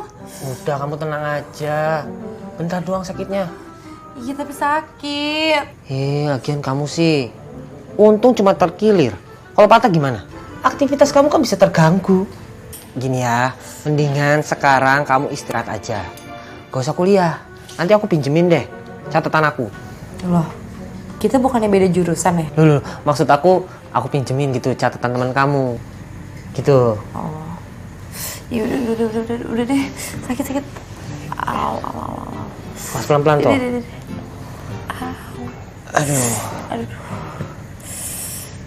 Udah, kamu tenang aja. Bentar doang sakitnya. Iya, tapi sakit. Lagian kamu sih. Untung cuma terkilir. Kalau patah gimana? Aktivitas kamu kan bisa terganggu. Gini ya, mendingan sekarang kamu istirahat aja. Gak usah kuliah. Nanti aku pinjemin deh catatan aku. Loh, kita bukannya beda jurusan ya? Loh, maksud aku pinjemin gitu catatan teman kamu. Gitu. Oh. Ya udah deh. Sakit. Au. Pas pelan-pelan toh. Udah. Aduh.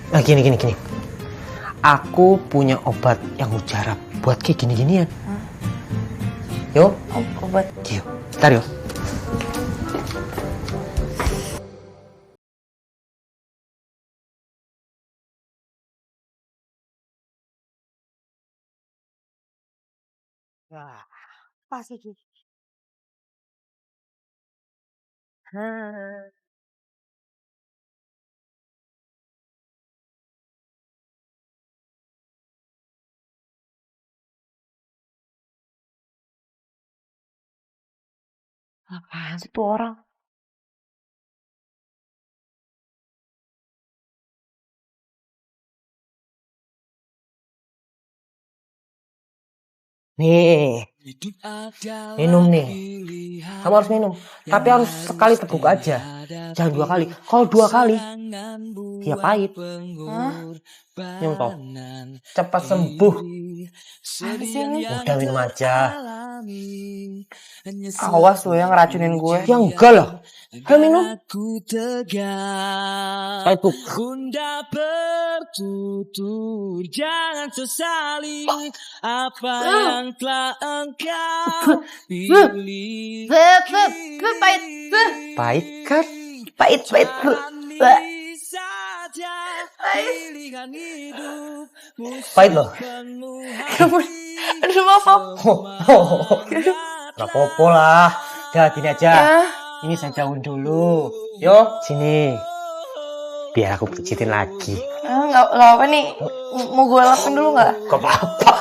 Nah, gini. Aku punya obat yang mujarab buat kayak gini-ginian. Yuk. Obat. Yuk, bentar yuk. Wah, pas iki. Apaan sih tuh orang? Nih, minum nih. Kamu harus minum, tapi harus sekali teguk aja. Jangan 2 kali. Kalau 2 kali, dia pahit. Minum toh. Cepat sembuh. Udah minum aja. Awas lo yang ngeracunin gue. Ya enggak lah. Ayo minum. Teguk. Bunda bertutur, jangan sesali apa yang telah engkau pilih. Pahit kan? Pahit. Pahit loh. Aduh, maaf. Gak apa-apa lah. Udah gini aja. Ini saya jauhin dulu. Yo, sini. Biar aku pijitin lagi. Nggak apa nih. Mau gue lapin dulu nggak? Gak apa-apa.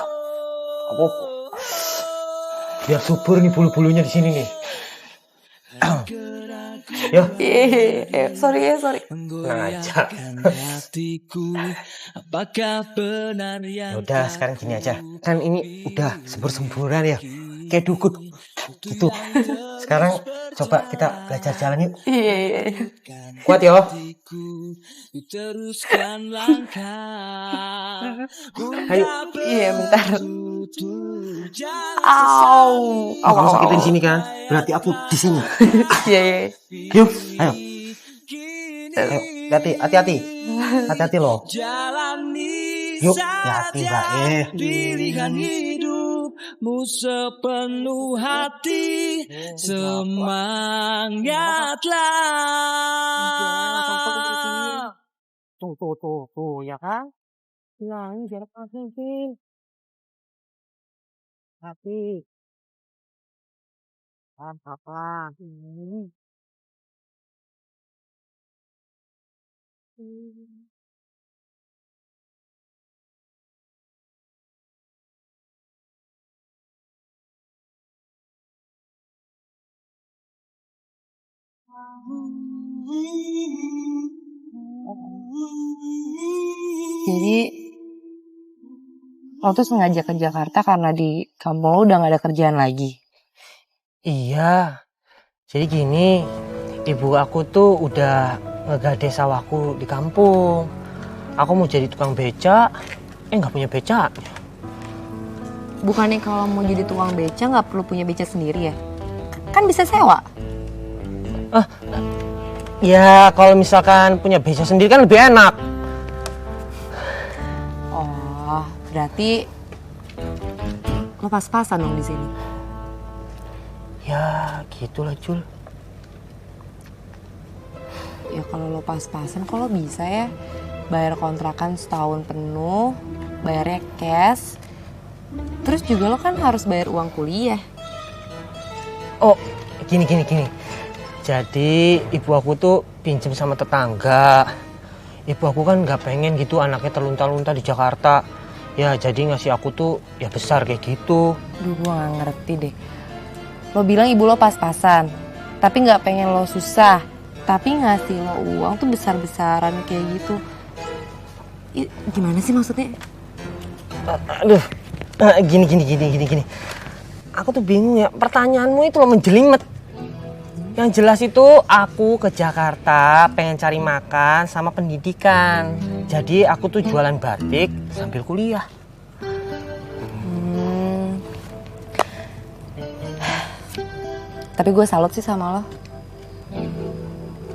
Biar subur nih bulu-bulunya di sini nih. Yo. Sorry. Tenang aja. Udah, sekarang gini aja. Kan ini udah sembur-semburan ya. Kayak dukun. Gitu. Sekarang coba kita belajar jalan yuk. Iya. Kuat yo. Ayo. Iya, bentar. Au. Kamu sakitin sini kan? Berarti aku di sini. Iya. Yuk, ayo. Hati-hati. Hati-hati loh. Yuk, hati Mbak. Pilihan hidupmu sepenuh hati, semangatlah. Tuh, ya kan? Nah, ini biar pastiin. Hati. Apa? Jadi lo tuh sengaja ke Jakarta karena di kampung lo udah gak ada kerjaan lagi? Iya, jadi gini, ibu aku tuh udah ngegade sawahku di kampung. Aku mau jadi tukang beca, nggak punya becanya. Bukannya kalau mau jadi tukang beca gak perlu punya beca sendiri ya? Kan bisa sewa. Ya kalau misalkan punya beca sendiri kan lebih enak. Oh, berarti lo pas-pasan dong di sini. Ya gitulah Jul. Ya kalau lo pas-pasan kok lo bisa ya bayar kontrakan setahun penuh, bayarnya cash. Terus juga lo kan harus bayar uang kuliah. Oh, gini. Jadi ibu aku tuh pinjem sama tetangga. Ibu aku kan nggak pengen gitu anaknya terlunta-lunta di Jakarta. Ya jadi ngasih aku tuh ya besar kayak gitu. Duh, gue gak ngerti deh. Lo bilang ibu lo pas-pasan, tapi gak pengen lo susah. Tapi ngasih lo uang tuh besar-besaran kayak gitu. Gimana sih maksudnya? Aduh, gini. Aku tuh bingung ya, pertanyaanmu itu lo menjelimet. Yang jelas itu aku ke Jakarta pengen cari makan sama pendidikan. Jadi aku tuh jualan batik sambil kuliah. Tapi gue salut sih sama lo.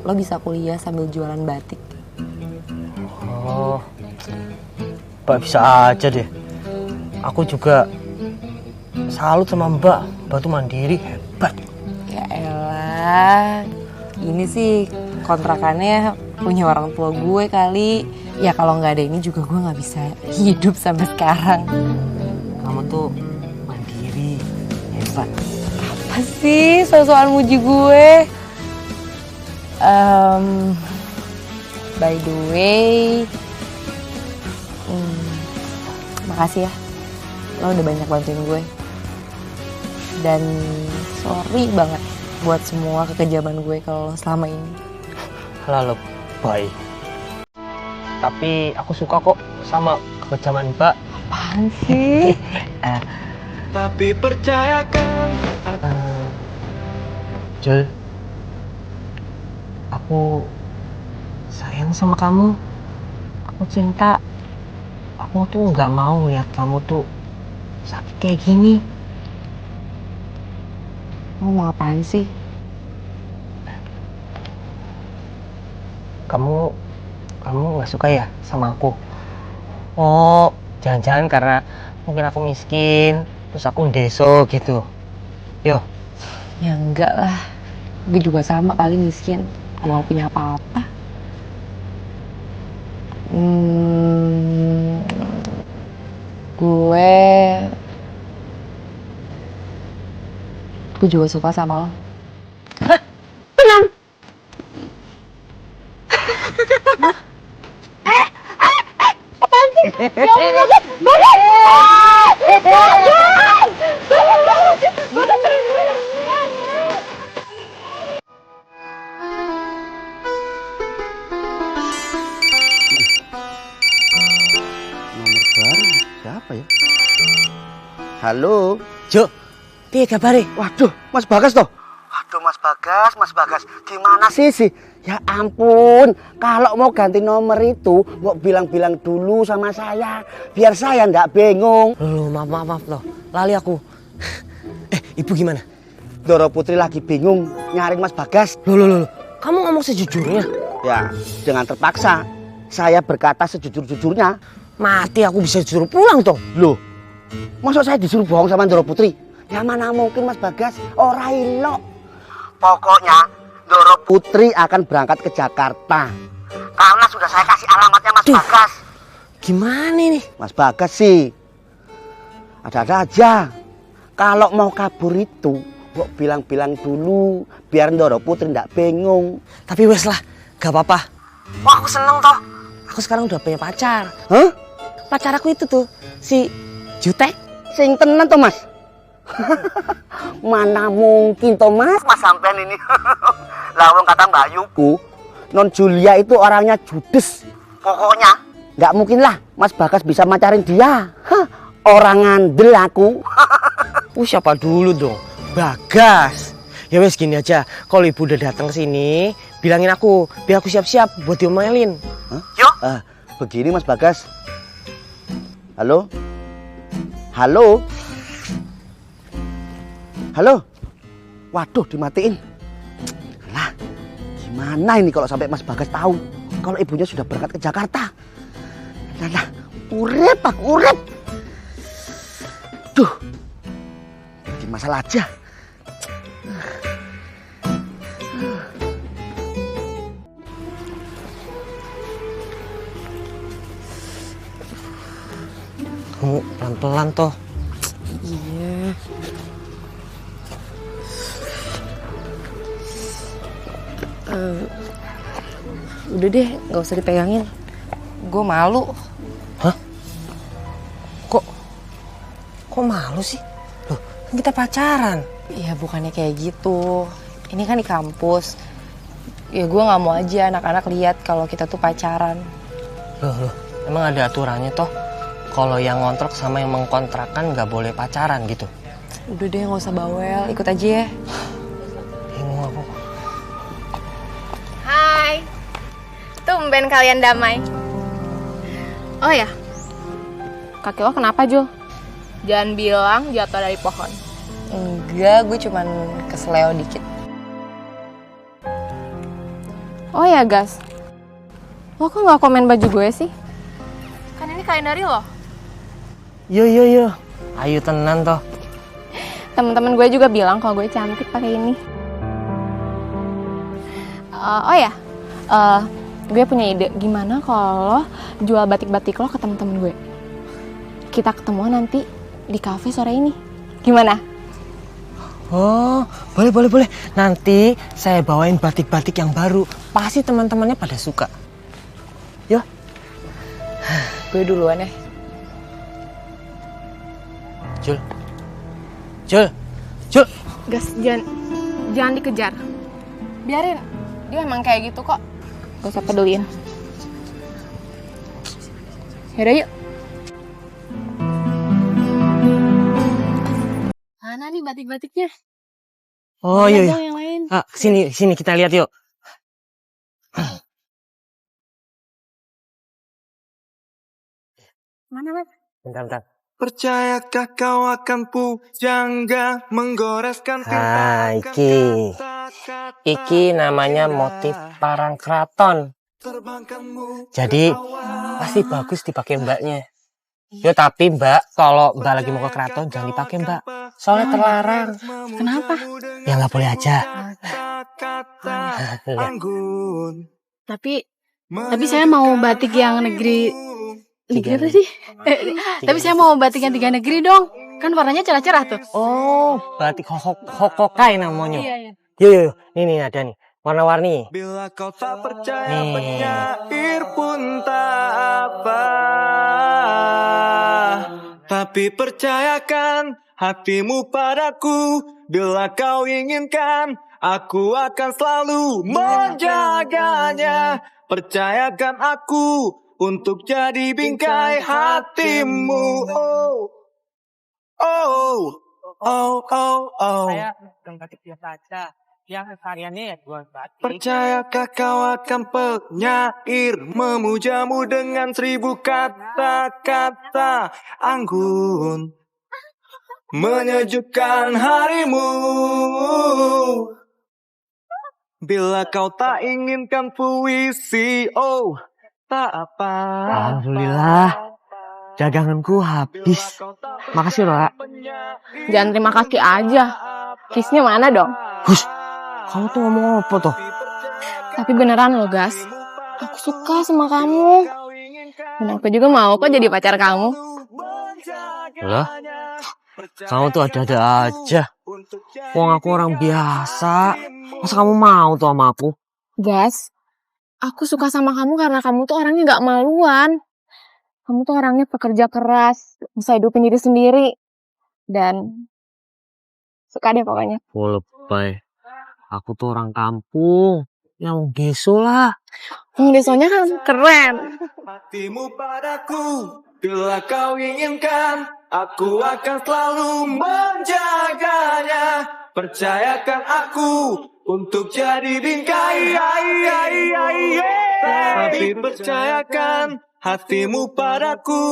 Lo bisa kuliah sambil jualan batik. Oh, Mbak bisa aja deh. Aku juga salut sama Mbak. Mbak tuh mandiri, hebat. Ya elah, ini sih kontrakannya punya orang tua gue kali. Ya kalau nggak ada ini juga gue nggak bisa hidup sampai sekarang. Kamu tuh mandiri, hebat. Apa sih so-soan muji gue? By the way, makasih ya, lo udah banyak bantuin gue. Dan sorry banget buat semua kekejaman gue kalau selama ini. Halo, baik. Tapi aku suka kok sama kekejaman Mbak. Apaan sih? Tapi percayakan Jul, aku sayang sama kamu. Aku cinta. Aku tuh nggak mau lihat kamu tuh sakit kayak gini. Lo mau apaan sih? Kamu nggak suka ya sama aku? Oh, jangan-jangan karena mungkin aku miskin, terus aku ndeso gitu. Yo. Ya enggak lah, gue juga sama kali miskin, gak mau punya apa-apa. Gue juga suka sama lo. Hah? Tenang. Apaan sih? Nomor baru siapa ya? Halo, Jo, piye kabare? waduh, Mas Bagas toh? Waduh, Mas Bagas, gimana sih? Ya ampun, kalau mau ganti nomor itu, mau bilang-bilang dulu sama saya, biar saya ndak bingung. Loh, maaf loh, lali aku. Ibu gimana? Doro Putri lagi bingung nyari Mas Bagas. Loh, kamu ngomong sejujurnya? Ya, dengan terpaksa, saya berkata sejujur-jujurnya. Mati aku bisa disuruh pulang toh. Loh, masa saya disuruh bohong sama Doro Putri? Ya mana mungkin Mas Bagas, ora ilo. Pokoknya Doro Putri akan berangkat ke Jakarta. Karena sudah saya kasih alamatnya Mas Bagas. Gimana nih? Mas Bagas sih ada-ada aja. Kalau mau kabur itu, kok bilang-bilang dulu biar Doro Putri ndak bingung. Tapi wes lah, gak apa-apa. Wah, aku seneng toh. Aku sekarang udah punya pacar. Hah? Pacar aku itu tuh, si Jutek. Sing tenan toh Mas? Mana mungkin toh mas sampean ini. Lawang kata Mbak Yuku, Non Julia itu orangnya judes. Pokoknya nggak mungkin lah Mas Bagas bisa macarin dia. Hah, orang ngandel aku. Siapa dulu dong? Bagas. Ya wes gini aja, kalau ibu udah datang ke sini, bilangin aku, biar aku siap-siap buat diomelin. Yuk. Begini Mas Bagas. Halo? Halo? Halo? Waduh, dimatiin. Lah, gimana ini kalau sampai Mas Bagas tahu kalau ibunya sudah berangkat ke Jakarta? Lah, urip aku urip. Duh, bikin masalah aja. Kamu pelan-pelan toh. Iya. Udah deh, gak usah dipegangin. Gue malu. Hah? Kok malu sih? Loh, kan kita pacaran. Ya bukannya kayak gitu. Ini kan di kampus. Ya gue gak mau aja anak-anak lihat kalau kita tuh pacaran. Loh, emang ada aturannya toh? Kalau yang ngontrak sama yang mengkontrakan nggak boleh pacaran gitu. Udah deh, gak usah bawel. Ikut aja ya. Bingung aku. Hai. Tumben kalian damai. Oh ya. Kaki lo kenapa, Jul? Jangan bilang jatuh dari pohon. Enggak, gue cuman keseleo dikit. Oh ya, Gas. Lo kok nggak komen baju gue sih? Kan ini kain dari lo. Yo. Ayo tenan toh. Temen-temen gue juga bilang kalau gue cantik pakai ini. Gue punya ide. Gimana kalau lo jual batik-batik lo ke temen-temen gue? Kita ketemuan nanti di kafe sore ini. Gimana? Oh, boleh. Nanti saya bawain batik-batik yang baru. Pasti teman-temannya pada suka. Yo. Gue duluan ya. Jul. Gas, jangan dikejar. Biarin, dia emang kayak gitu kok. Gak usah peduliin. Yaudah yuk. Mana nih batik-batiknya? Oh Mana iya. dong yang lain? Sini kita lihat yuk. Mana? Bentar. Percayakah kau akan pujangga menggoreskan Iki namanya motif parang keraton. Jadi pasti bagus dipakai mbaknya. Yo tapi mbak, kalau mbak lagi mau ke keraton jangan dipakai mbak. Soalnya terlarang. Kenapa? Ya nggak boleh aja. Tapi saya mau batik yang negeri tadi. Tapi saya mau batik yang 3 negeri dong. Kan warnanya cerah-cerah tuh. Oh, batik hokokai namanya. Iya. Yo, nih ada nih, warna-warni. Bila kau tak percaya penyair pun tak apa. Tapi percayakan hatimu padaku. Bila kau inginkan, aku akan selalu menjaganya. Percayakan aku untuk jadi bingkai hatimu. Saya bukan batik biasa aja. Yang variannya ya buat batik. Percayakah kau akan penyair memujamu dengan 1000 kata-kata anggun menyejukkan harimu. Bila kau tak inginkan puisi, tak apa. Alhamdulillah, daganganku habis. Makasih loh, Kak. Jangan terima kasih aja. Kisnya mana dong? Hush, kamu tuh ngomong apa toh? Tapi beneran loh, Gas. Aku suka sama kamu. Dan aku juga mau kok jadi pacar kamu. Lah, kamu tuh ada-ada aja. Wong aku orang biasa. Masa kamu mau tuh sama aku? Gas, aku suka sama kamu karena kamu tuh orangnya gak maluan. Kamu tuh orangnya pekerja keras, bisa hidupin diri sendiri. Dan Suka deh pokoknya. Oh lebay. Aku tuh orang kampung. Yang geso lah. Desonya kan keren. Hatimu padaku, bila kau inginkan, aku akan selalu menjaganya. Percayakan aku untuk jadi bingkai. Tapi percayakan hatimu padaku,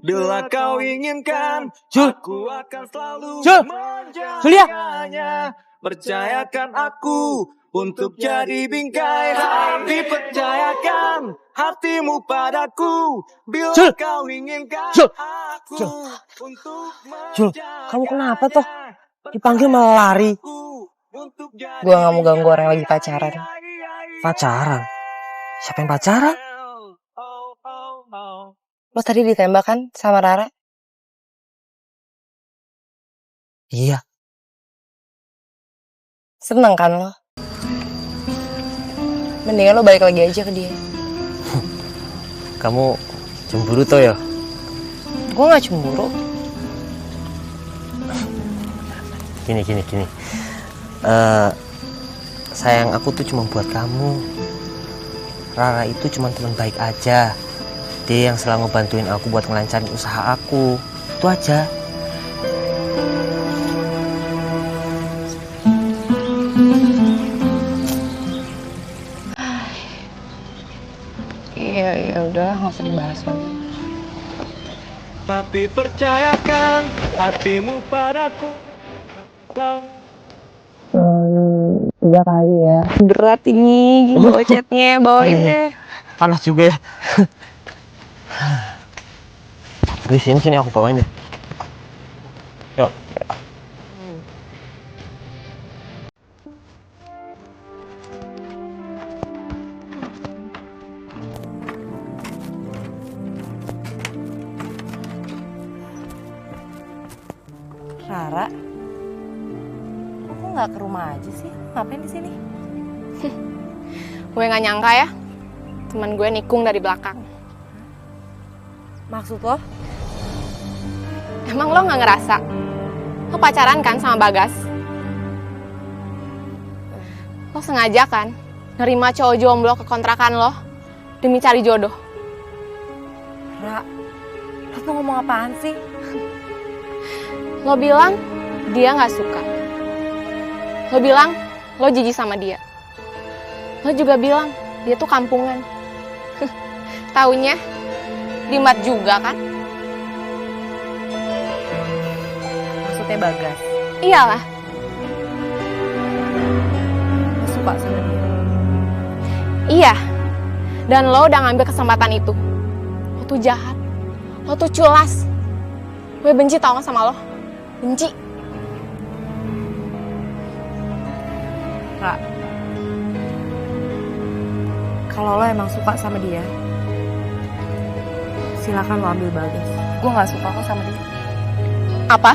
bila kau inginkan, aku akan selalu menjaganya. Percayakan aku untuk jadi bingkai. Tapi percayakan hatimu padaku, bila kau inginkan, aku untuk menjaganya. Kamu kenapa toh? Dipanggil malah lari. Gue gak mau ganggu orang yang lagi pacaran. Pacaran? Siapa yang pacaran? Lo tadi ditembak kan sama Rara? Iya. Seneng kan lo? Mendingan lo balik lagi aja ke dia. Kamu cemburu toh ya? Gue gak cemburu. Gini. Sayang aku tuh cuma buat kamu. Rara itu cuma teman baik aja. Dia yang selalu ngebantuin aku buat ngelancarin usaha aku. Itu aja. Iya udah gak usah dibahas lagi. Tapi percayakan hatimu padaku. Udah kali ya. Berat ini bawa chatnya, bawainnya. Panas juga ya. Di sini aku bawain deh. Yuk. Rara, kok nggak ke rumah aja sih? Ngapain di sini? Gue gak nyangka ya, teman gue nikung dari belakang. Maksud lo? Emang lo gak ngerasa? Lo pacaran kan sama Bagas? Lo sengaja kan nerima cowok jomblo ke kontrakan lo demi cari jodoh? Ra, lo tuh ngomong apaan sih? Lo bilang dia gak suka. Lo bilang lo jijik sama dia. Lo juga bilang dia tuh kampungan. Taunya Dimat juga kan? Maksudnya Bagas? Iyalah. Lo suka sama dia? Iya. Dan lo udah ngambil kesempatan itu. Lo tuh jahat. Lo tuh culas. Gue benci tau gak sama lo? Benci. Ra, kalau lo emang suka sama dia, silakan lo ambil Bagas. Gue nggak suka kok sama dia. Apa?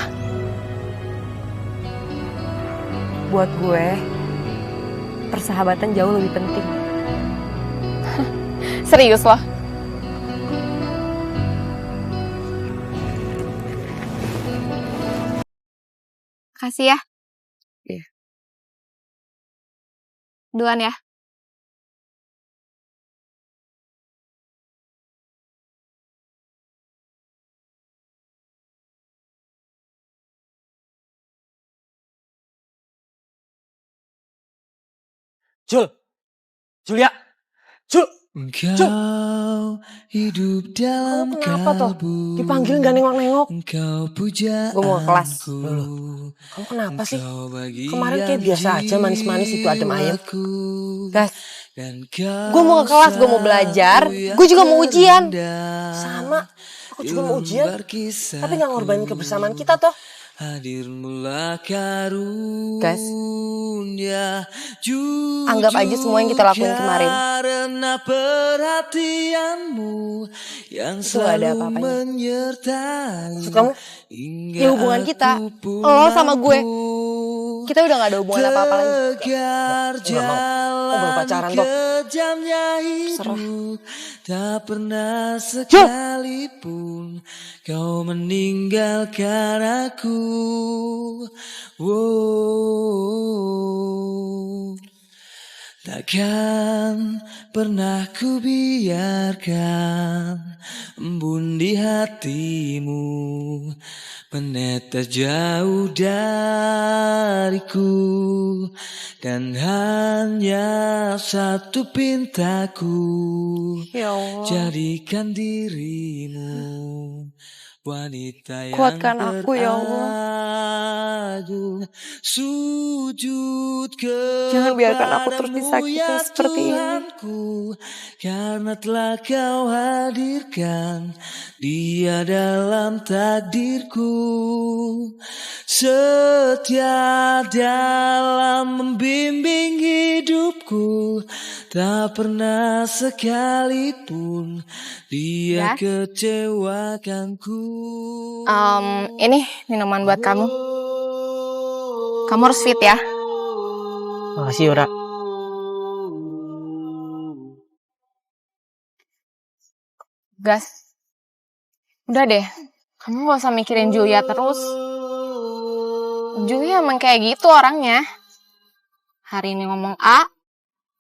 Buat gue, persahabatan jauh lebih penting. Serius lo? Makasih ya. Iya. Duluan ya. Julia. Engkau hidup dalam Kamu kenapa toh? kalbu. Dipanggil gak nengok-nengok. Engkau puja Gue mau ke kelas. Kamu kenapa sih? Kemarin kayak biasa aja manis-manis itu adem ayem. Guys, gue mau ke kelas, gue mau belajar, gue juga mau ujian. Sama, aku juga mau ujian. Tapi gak ngorbanin kebersamaan kita toh. Hadir mula karunia. Guys, anggap aja semua yang kita lakuin kemarin karena perhatianmu yang itu gak ada apa-apanya. menyertai. Maksud kamu, ya hubungan kita, lo sama gue, kita udah gak ada hubungan apa-apa lagi. Gak mau, aku baru pacaran toh. Kejamnya Serah. hidup tak pernah sekalipun kau meninggalkan aku. Wow. Takkan pernah ku biarkan embun di hatimu menetes jauh dariku, dan hanya satu pintaku, Ya Allah. jadikan dirimu wanita yang Kuatkan aku, ya Allah. teragung. Sujud Jangan biarkan aku terus kepadamu, disakiti ya seperti ini. Tuhanku, karena telah kau hadirkan dia dalam takdirku. Setia dalam membimbing hidupku, tak pernah sekalipun dia Ya. kecewakanku. Ini minuman buat kamu. Kamu harus fit ya. Makasih Yura. Gas. Udah deh. Kamu gak usah mikirin Julia terus. Julia emang kayak gitu orangnya. Hari ini ngomong A,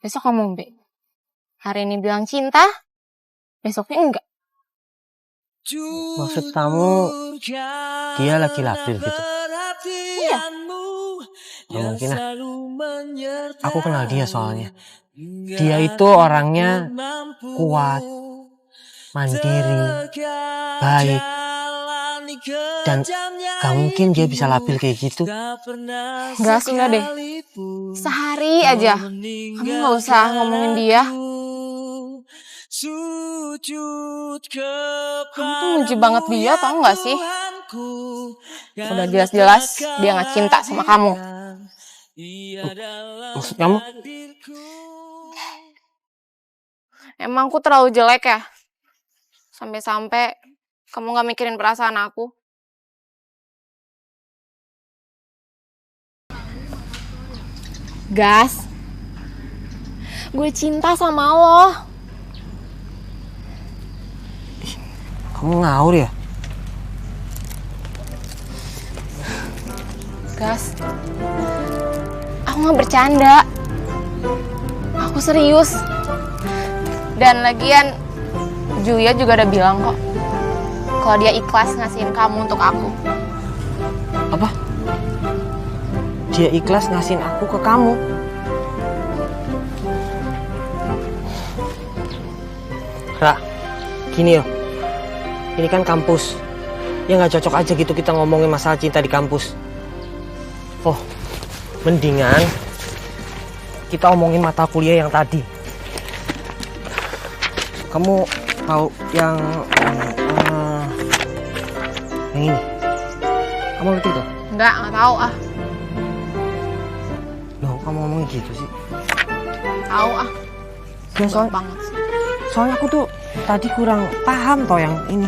besok ngomong B. Hari ini bilang cinta, besoknya enggak. Maksud kamu dia lagi labil gitu? Iya. Ya mungkin lah. Aku kenal dia soalnya. Dia itu orangnya kuat, mandiri, baik. Dan gak mungkin dia bisa labil kayak gitu. Gas, enggak deh. Sehari aja. Kamu gak usah ngomongin dia. Kamu tuh muji banget dia, tau gak sih? Udah jelas-jelas dia gak cinta sama kamu. Maksud kamu? Emang aku terlalu jelek ya? Sampai-sampai kamu gak mikirin perasaan aku. Gas, gue cinta sama lo. Kamu ngawur ya? Gas, aku gak bercanda. Aku serius. Dan lagian, Julia juga udah bilang kok, kalau dia ikhlas ngasihin kamu untuk aku. Apa? Dia ikhlas ngasihin aku ke kamu? Ra, gini yo. Ini kan kampus. Ya nggak cocok aja gitu kita ngomongin masalah cinta di kampus. Oh, mendingan kita omongin mata kuliah yang tadi. Kamu tahu yang ini? Kamu ngerti tuh? Enggak tahu ah. Loh, kamu ngomong gitu sih? Tahu ah. Ya, Banget sih. soalnya aku tuh tadi kurang paham toh yang ini.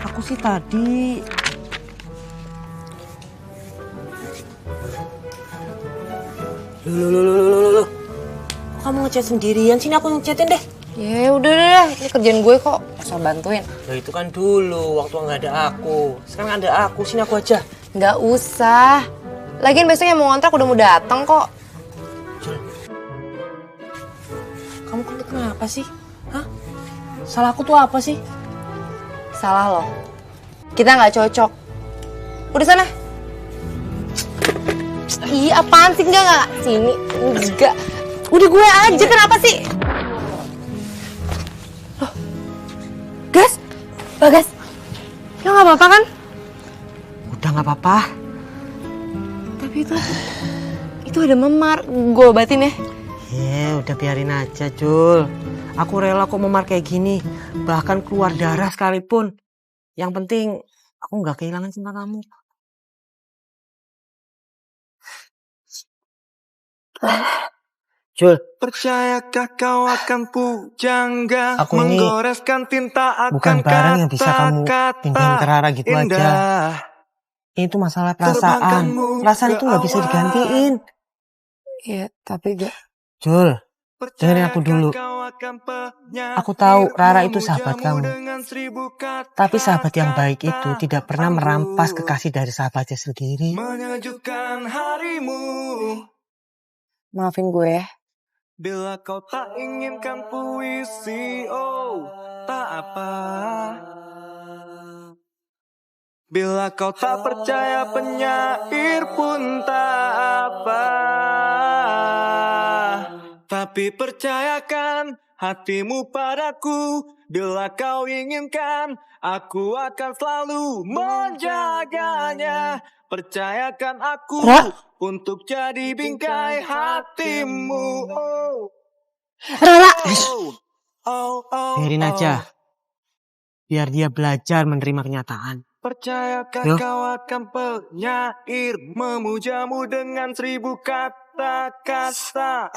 Aku sih tadi Loh. Kok kamu ngechat sendirian? Sini aku ngechatin deh. Ya udah, ini kerjaan gue kok. Usah bantuin. Loh itu kan dulu waktu nggak ada aku. Sekarang ada aku, sini aku aja. Nggak usah. Lagian besok yang mau ngontrak udah mau datang kok. Kamu kenapa sih? Hah? Salah aku tuh apa sih? Salah lo. Kita nggak cocok. Udah sana. Ih, apaan sih? Enggak. Sini. Enggak. Udah gue aja, kenapa sih? Loh. Gas? Bagas. Lo nggak apa-apa kan? Udah nggak apa-apa. Tapi itu ada memar. Gue obatin ya. Ya udah biarin aja Jul. Aku rela kok memar kayak gini. Bahkan keluar darah sekalipun. Yang penting aku nggak kehilangan cinta kamu. Jul, Percayakah kau akan pujangga aku ini menggoreskan tinta akan bukan barang yang bisa kamu pindahin ke Rara gitu aja. indah. Ini tuh masalah perasaan. Perasaan itu nggak bisa digantiin. Iya, tapi gak. Jul, Dengerin aku dulu. Aku tahu Rara itu sahabat kamu. Tapi sahabat yang baik itu tidak pernah merampas kekasih dari sahabatnya sendiri. Maafin gue ya. Bila kau tak inginkan puisi, oh tak apa. Bila kau tak percaya penyair pun tak apa. Tapi percayakan hatimu padaku. Bila kau inginkan, aku akan selalu menjaganya. Percayakan aku untuk jadi bingkai hatimu. Rara! Biarin aja. Biar dia belajar menerima kenyataan. Percayakan kau akan penyair, memujamu dengan 1000 kata-kata.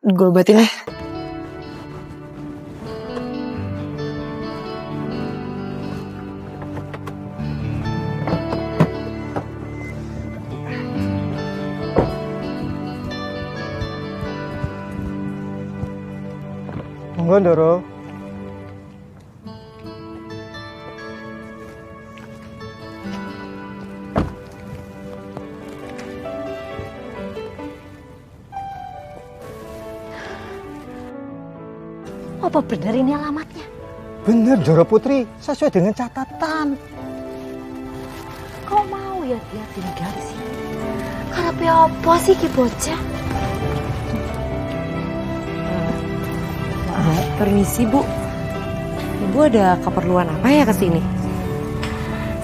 Gue obatin ya. Monggo Ndoro. Apa benar ini alamatnya? Bener Ndoro Putri, sesuai dengan catatan. Kau mau ya dia tinggal di sini? Karepe apa sih ki bocah? Permisi Bu. Ibu ada keperluan apa ya kesini?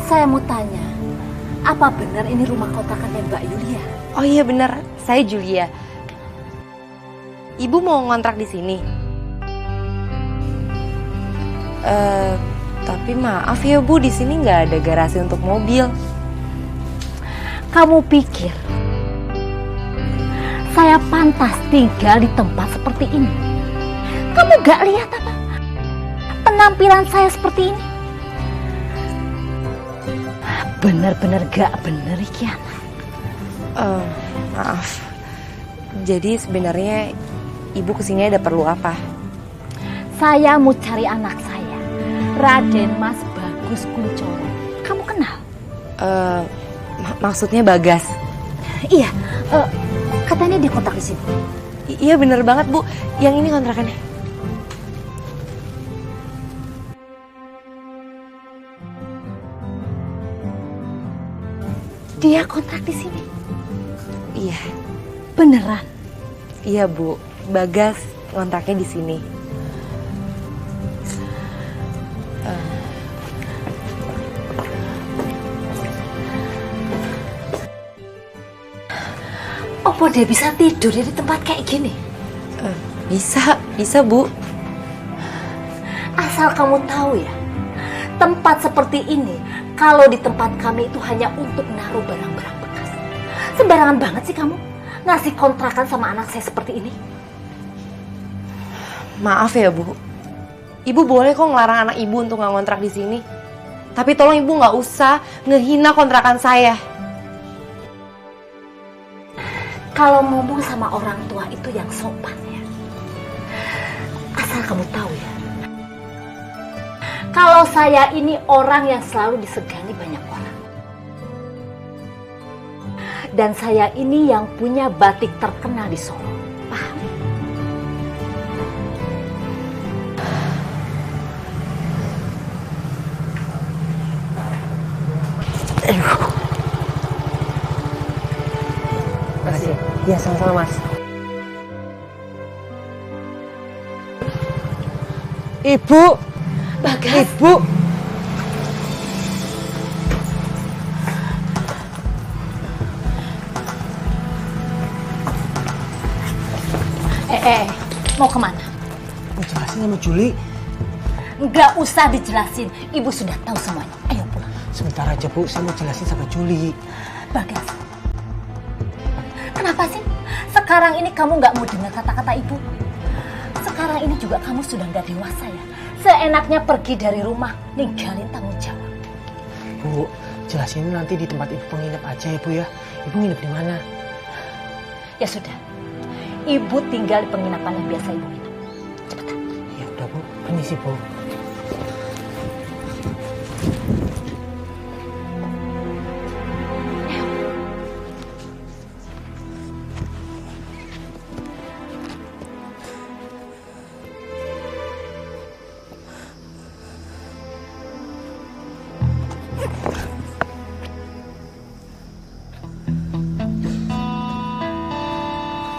Saya mau tanya, apa benar ini rumah kontrakannya Mbak Yulia? Oh iya benar, saya Julia. Ibu mau ngontrak di sini? Tapi maaf ya Bu, di sini nggak ada garasi untuk mobil. Kamu pikir saya pantas tinggal di tempat seperti ini? Kamu gak lihat apa? Penampilan saya seperti ini? Bener-bener gak bener iki anak. Maaf. Jadi sebenarnya Ibu kesini ada perlu apa? Saya mau cari anak saya, Raden Mas Bagus Kuncoro. Kamu kenal? Maksudnya Bagas? Iya, katanya dia kontrak di sini. Iya bener banget Bu, yang ini kontrakannya. Dia kontrak di sini? Iya. Beneran? Iya Bu, Bagas kontraknya di sini. Apa dia bisa tidur di tempat kayak gini? Bisa Bu. Asal kamu tahu ya, tempat seperti ini kalau di tempat kami itu hanya untuk naruh barang-barang bekas. Sembarangan banget sih kamu ngasih kontrakan sama anak saya seperti ini. Maaf ya Bu. Ibu boleh kok ngelarang anak Ibu untuk nggak ngontrak di sini. Tapi tolong Ibu nggak usah ngehina kontrakan saya. Kalau ngomong sama orang tua itu yang sopan ya. Asal kamu tahu ya. Kalau saya ini orang yang selalu disegani banyak orang. Dan saya ini yang punya batik terkenal di Solo. Paham? Makasih. Iya sama-sama Mas. Ibu! Bagas. Ibu! Mau kemana? Mau jelasin sama Juli. Nggak usah dijelasin, Ibu sudah tahu semuanya. Ayo pulang. Sebentar aja Bu, saya mau jelasin sama Juli. Bagas, kenapa sih sekarang ini kamu nggak mau dengar kata-kata Ibu? Sekarang ini juga kamu sudah nggak dewasa ya. Seenaknya pergi dari rumah, ninggalin tanggung jawab. Bu, jelasin nanti di tempat Ibu penginap aja ya Bu ya. Ibu nginep di mana? Ya sudah, Ibu tinggal di penginapan yang biasa ibu minum. Cepetan. Ya udah Bu, permisi Bu.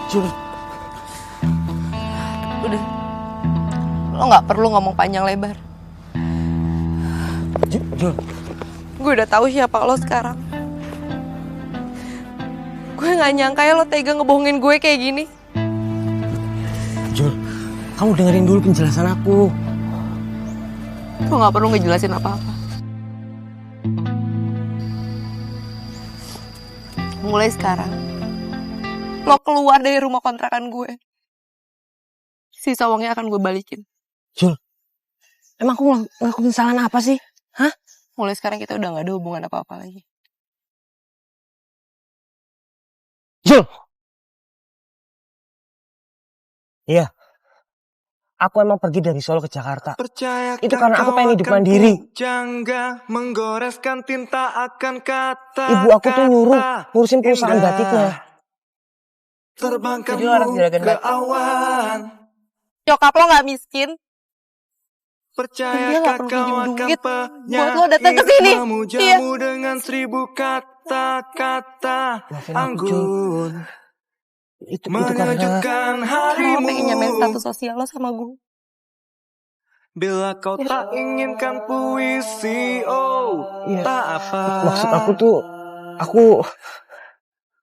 Jul, udah, lo nggak perlu ngomong panjang lebar. Jul, Gue udah tahu siapa lo sekarang. Gue nggak nyangka ya lo tega ngebohongin gue kayak gini. Jul, kamu dengerin dulu penjelasan aku. Lo nggak perlu ngejelasin apa-apa. Mulai sekarang, lo keluar dari rumah kontrakan gue. Sisa uangnya akan gue balikin. Jul, emang aku ngelakuin kesalahan apa sih? Hah? Mulai sekarang kita udah gak ada hubungan apa-apa lagi. Jul! Iya. Aku emang pergi dari Solo ke Jakarta. Itu karena aku pengen hidup mandiri. Jangga menggoreskan tinta akan kata. Ibu aku tuh nyuruh ngurusin perusahaan batiknya. Terbangkan ke awan. Nyokap lo gak miskin. Percaya Dia gak perlu kau pinjem akan duit buat lo datang ke sini. Iya. memujamu dengan 1000 kata-kata anggun. Itu Menunjukkan Karena lo harimu. pengen nyamain status sosial lo sama gue. Bila kau tak inginkan puisi, oh Iya. tak apa. Maksud aku tuh, aku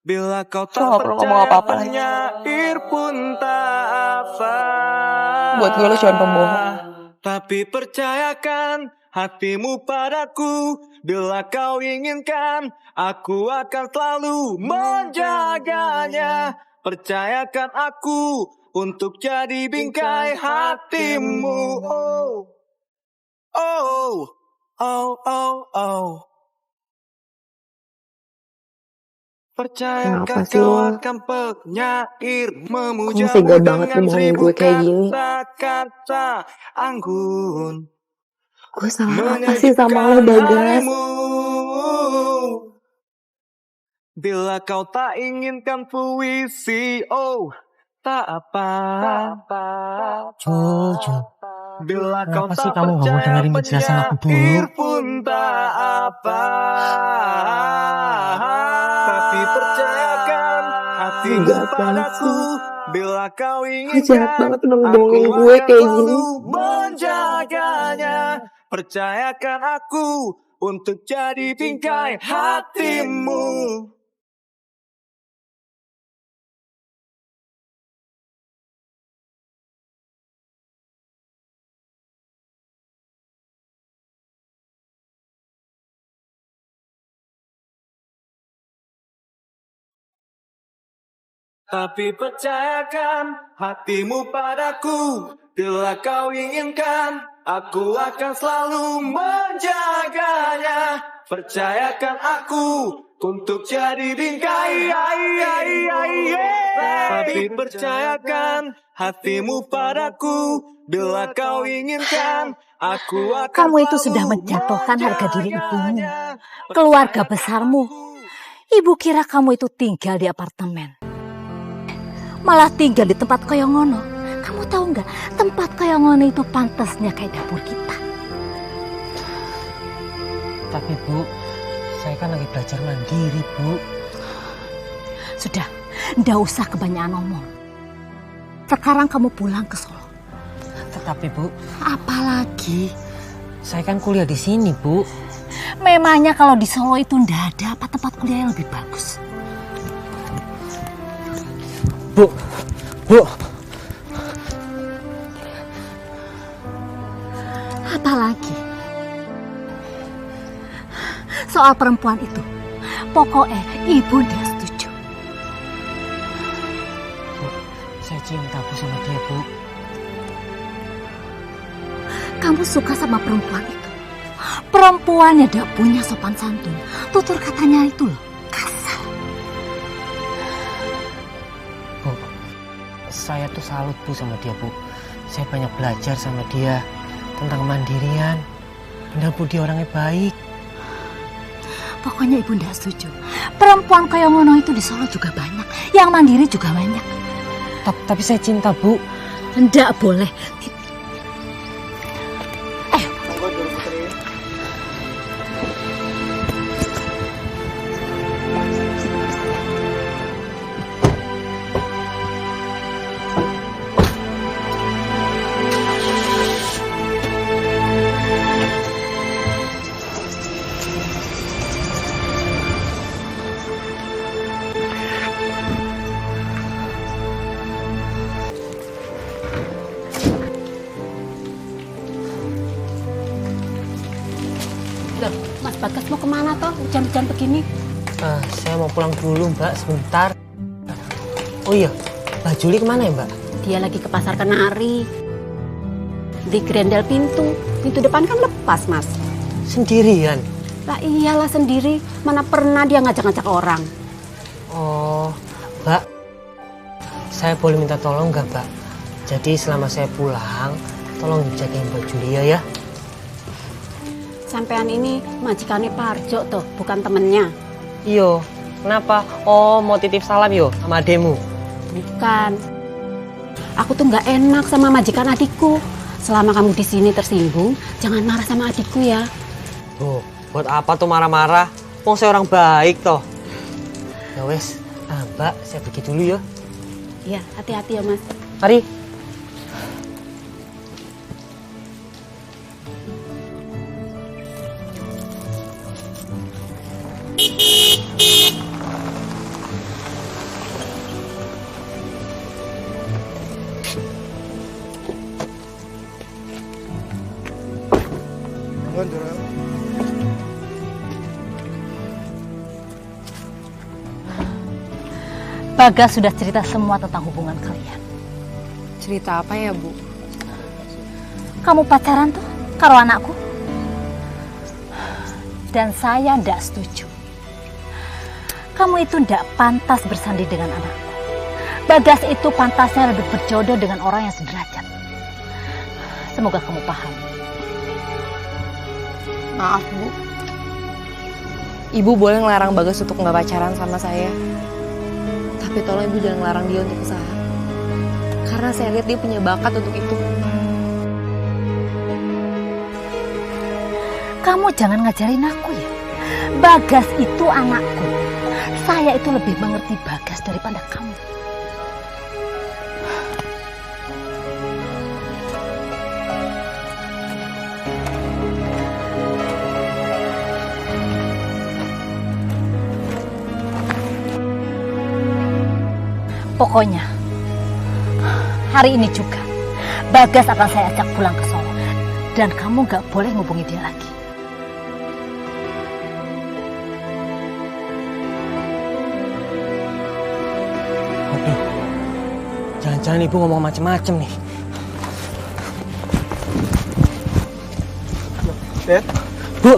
Bila kau Lo tak gak perlu ngomong apa-apa lagi. penyair pun tak apa. Buat gue lo cuma pembohong. Tapi percayakan hatimu padaku. Bila kau inginkan, aku akan selalu menjaganya. Percayakan aku untuk jadi bingkai hatimu. Oh, oh, oh, oh, oh. Percayakan Kenapa sih kau lo? akan penyair Kamu memujamu tega banget dengan ngebohongin 1000 gue kayak gini. kata-kata anggun. Gue salah apa sih sama lo, Bagas? Harimu. Bila kau tak inginkan puisi, oh tak apa. Jul. Bila kau Kenapa sih tak kamu gak mau percaya dengerin penjelasan aku dulu? penyair pun tak apa. Tapi percayakan hatimu Jahat banget padaku. sih. Bila kau Lo inginkan, jahat banget udah aku ngebohongin gue akan kayak gini. selalu menjaganya. Percayakan aku untuk jadi bingkai hatimu. Tapi percayakan hatimu padaku. Bila kau inginkan, aku akan selalu menjaganya. Percayakan aku untuk jadi bingkai. Tapi percayakan hatimu padaku. Bila kau inginkan, aku akan Kamu itu selalu sudah menjatuhkan harga diri ibumu, menjaganya. keluarga besarmu. Ibu kira kamu itu tinggal di apartemen, malah tinggal di tempat kayak ngono. Kamu tahu nggak, tempat kayak ngono itu pantasnya kayak dapur kita. Tapi Bu, saya kan lagi belajar mandiri Bu. Sudah, ndak usah kebanyakan ngomong. Sekarang kamu pulang ke Solo. Tetapi Bu, Apalagi, saya kan kuliah di sini Bu. memangnya kalau di Solo itu ndak ada apa tempat kuliah yang lebih bagus? Bu. Apalagi soal perempuan itu, pokoknya ibu ndak setuju. Bu, saya cinta Bu sama dia Bu. Kamu suka sama perempuan itu? Perempuan yang tidak punya sopan santun. Tutur katanya itu loh, kasar. Bu, Saya tuh salut Bu sama dia Bu. Saya banyak belajar sama dia tentang kemandirian. Benar Bu, dia orangnya baik. Pokoknya ibu ndak setuju. Perempuan kayak ngono itu di Solo juga banyak. Yang mandiri juga banyak. Tapi saya cinta Bu. Ndak boleh. Loh, Mas Bagas mau kemana toh? Hujan-hujan begini. Saya mau pulang dulu Mbak, sebentar. Oh iya, Mbak Juli kemana ya Mbak? Dia lagi ke pasar Kenari. Di grendel pintu depan kan lepas Mas. Sendirian? Lah iyalah sendiri, mana pernah dia ngajak-ngajak orang. Oh, Mbak, saya boleh minta tolong nggak Mbak? Jadi selama saya pulang, tolong jagain Mbak Julia ya. Sampean ini majikannya Parjo tuh, bukan temennya. Iyo, kenapa? Oh, mau titip salam yo sama ademu? Bukan. Aku tuh nggak enak sama majikan adikku. Selama kamu di sini tersinggung, jangan marah sama adikku ya. Tuh, buat apa tuh marah-marah? Wong saya orang baik toh. Ya wes, Mbak, saya pergi dulu ya. Iya, hati-hati ya Mas. Mari. Bagas sudah cerita semua tentang hubungan kalian. Cerita apa ya, Bu? Kamu pacaran tuh karo anakku. Dan saya ndak setuju. Kamu itu ndak pantas bersanding dengan anakku. Bagas itu pantasnya lebih berjodoh dengan orang yang sederajat. Semoga kamu paham. Maaf, Bu. Ibu boleh ngelarang Bagas untuk nggak pacaran sama saya. Tapi tolong Ibu jangan ngelarang dia untuk usaha. Karena saya lihat dia punya bakat untuk itu. Kamu jangan ngajarin aku ya. Bagas itu anakku. Saya itu lebih mengerti Bagas daripada kamu. Pokoknya, hari ini juga, Bagas akan saya ajak pulang ke Solo. Dan kamu gak boleh ngubungi dia lagi. Waduh, jangan-jangan ibu ngomong macem-macem nih. Dad? Bu!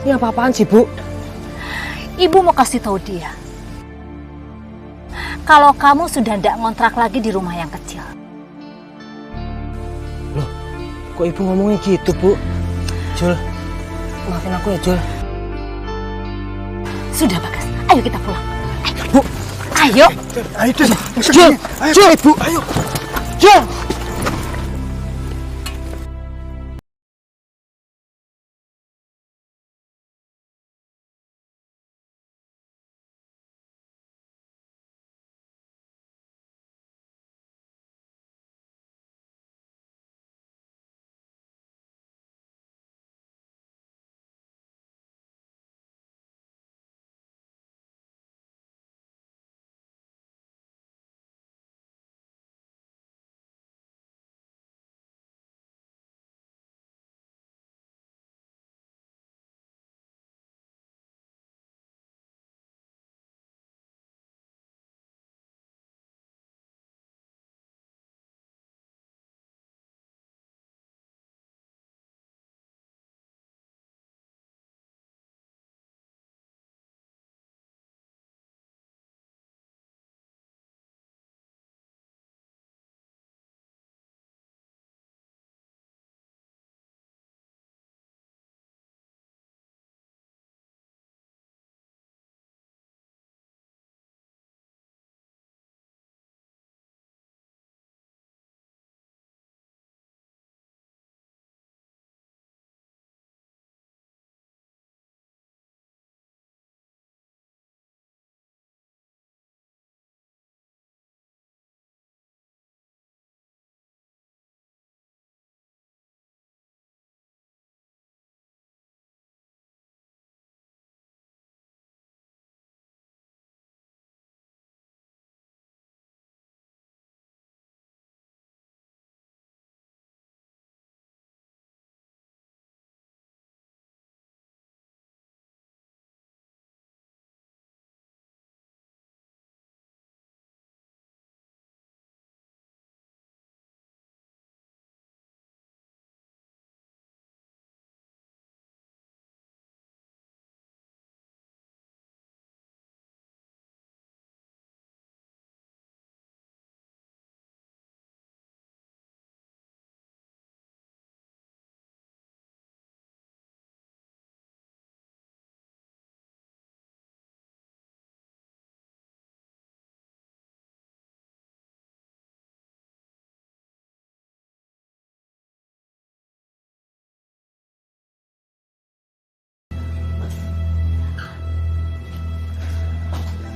Ini apa-apaan sih, Bu? Ibu mau kasih tahu dia. Kalau kamu sudah tidak ngontrak lagi di rumah yang kecil. Loh, kok ibu ngomongnya gitu, Bu? Jul, maafin aku ya, Jul. Sudah, Bagas. Ayo kita pulang. Ayo. Bu! Ayo. Ayo, Jul! Jul, Ibu! Ayo! Jul!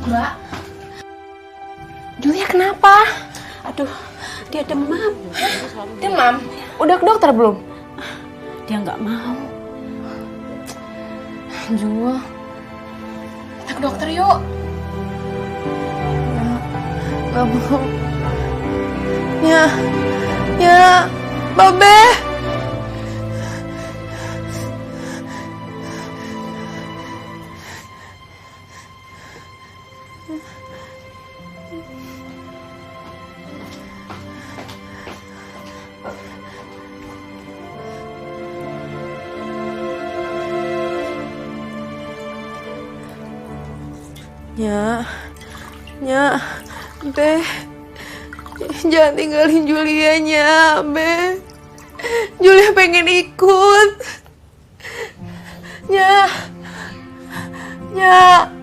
Mbak, Julia kenapa? Aduh, dia demam. Demam? Udah ke dokter belum? Dia nggak mau. Jul, kita ke dokter yuk. Gak mau. Ya, Babe. Be, jangan tinggalin Julianya, Be. Julia pengen ikut.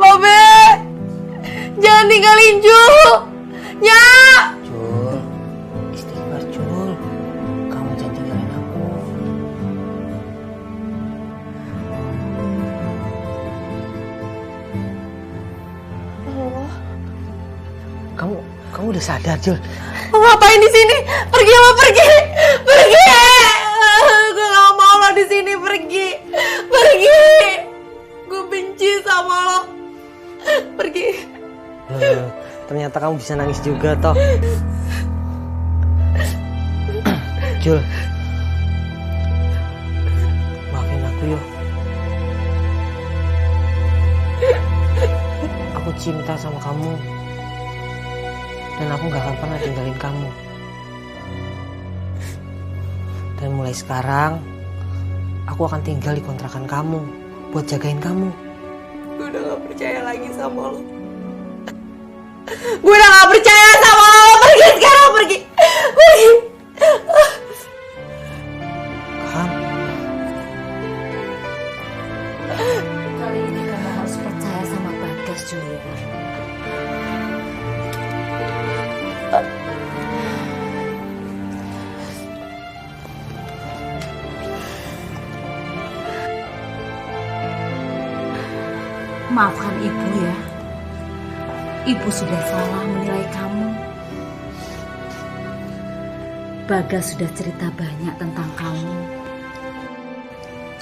Babe, jangan tinggalin Jul. Jul, istighfar Jul. Kamu jangan tinggalin aku. Kamu udah sadar, Jul? Ngapain di sini? Pergi. Gue gak mau lo di sini, pergi. Gue benci sama lo. Pergi. Loh, ternyata kamu bisa nangis juga toh. Jul, maafin aku yuk. Aku cinta sama kamu. Dan aku gak akan pernah tinggalin kamu. Dan mulai sekarang, aku akan tinggal di kontrakan kamu buat jagain kamu. Gue udah gak percaya lagi sama lo. Pergi sekarang, pergi. Kali ini kamu harus percaya sama Bagas, Julia. Maafkan ibu ya. Ibu sudah salah menilai kamu. Bagas sudah cerita banyak tentang kamu.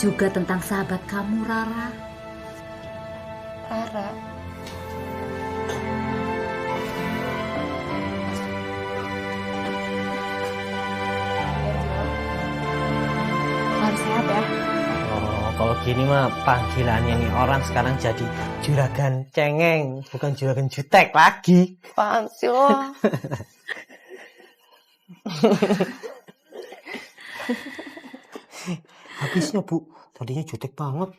Juga tentang sahabat kamu, Rara. Harus sehat ya. Oh, kalau gini mah panggilannya nih orang sekarang jadi juragan cengeng, bukan juragan jutek lagi. Apaan sih lo? Habisnya Bu, tadinya jutek banget.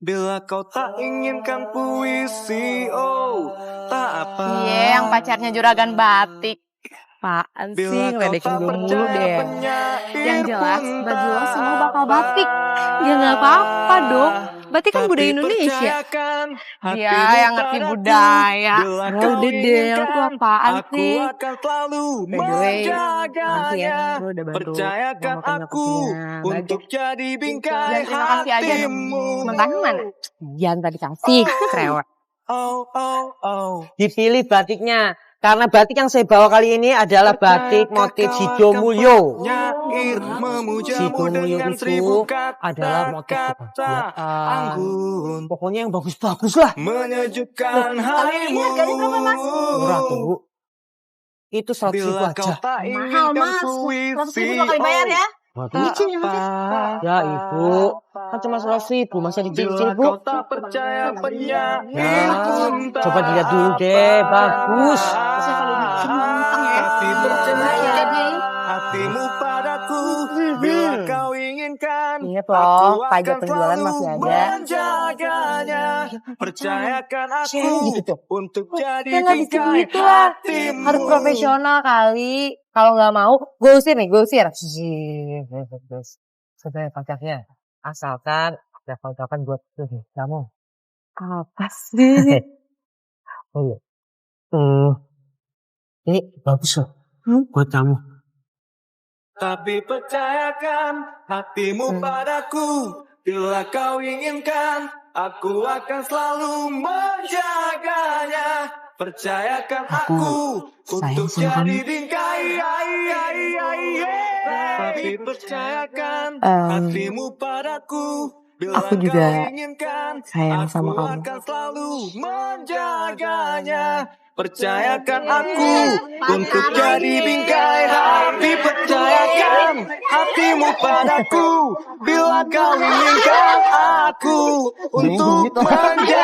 Bila kau tak inginkan puisi, tak apa. Iya, yang pacarnya juragan batik. Apaan sih, ngeledekin gue mulu deh. Yang jelas, baju lo semua bakal batik. Ya gak apa-apa dong. Batik kan budaya Indonesia. Ya, yang ngerti budaya. Udah deh, lo tuh apaan sih? By the way, nanti ya, lo udah bantu ngomongin nyokapnya Bagas. Dan terima kasih aja dong. Mentahnya mana? Jangan tadi kasih, cerewet. Dipilih batiknya. Karena batik yang saya bawa kali ini adalah batik motif Sido Mulyo. Sido Mulyo itu adalah motif kebahagiaan. Pokoknya yang bagus-bagus lah. Menyejukkan harimu. Murah tuh. Itu 100.000 aja. Mahal mas, 100.000 bakal dibayar ya. Dicicil ya mas. Ya ibu, kan cuma 100.000, masa dicicil bu? Percaya Ya, coba dilihat dulu deh, bagus. Hatimu padaku, bila kau inginkan. Ingat loh, pajak penjualan masih ada. Menjaganya, percayakan aku untuk jadi Ya nggak gitu lah. Harus profesional kali. Kalau nggak mau, gue usir nih, gue usir. Sebenarnya pacarnya, asalkan ada kawan-kawan buat kamu. Apa sih? Oh iya. Ini bagus loh, buat kamu. Tapi percayakan hatimu padaku, bila kau inginkan Aku akan selalu menjaganya. Percayakan aku untuk jadi bingkai. Tapi percayakan hatimu padaku. Aku juga sayang sama kamu. Akan selalu menjaganya. Percayakan aku untuk jadi bingkai hati. Percayakan hatimu padaku bila kau inginkan aku untuk menjaganya.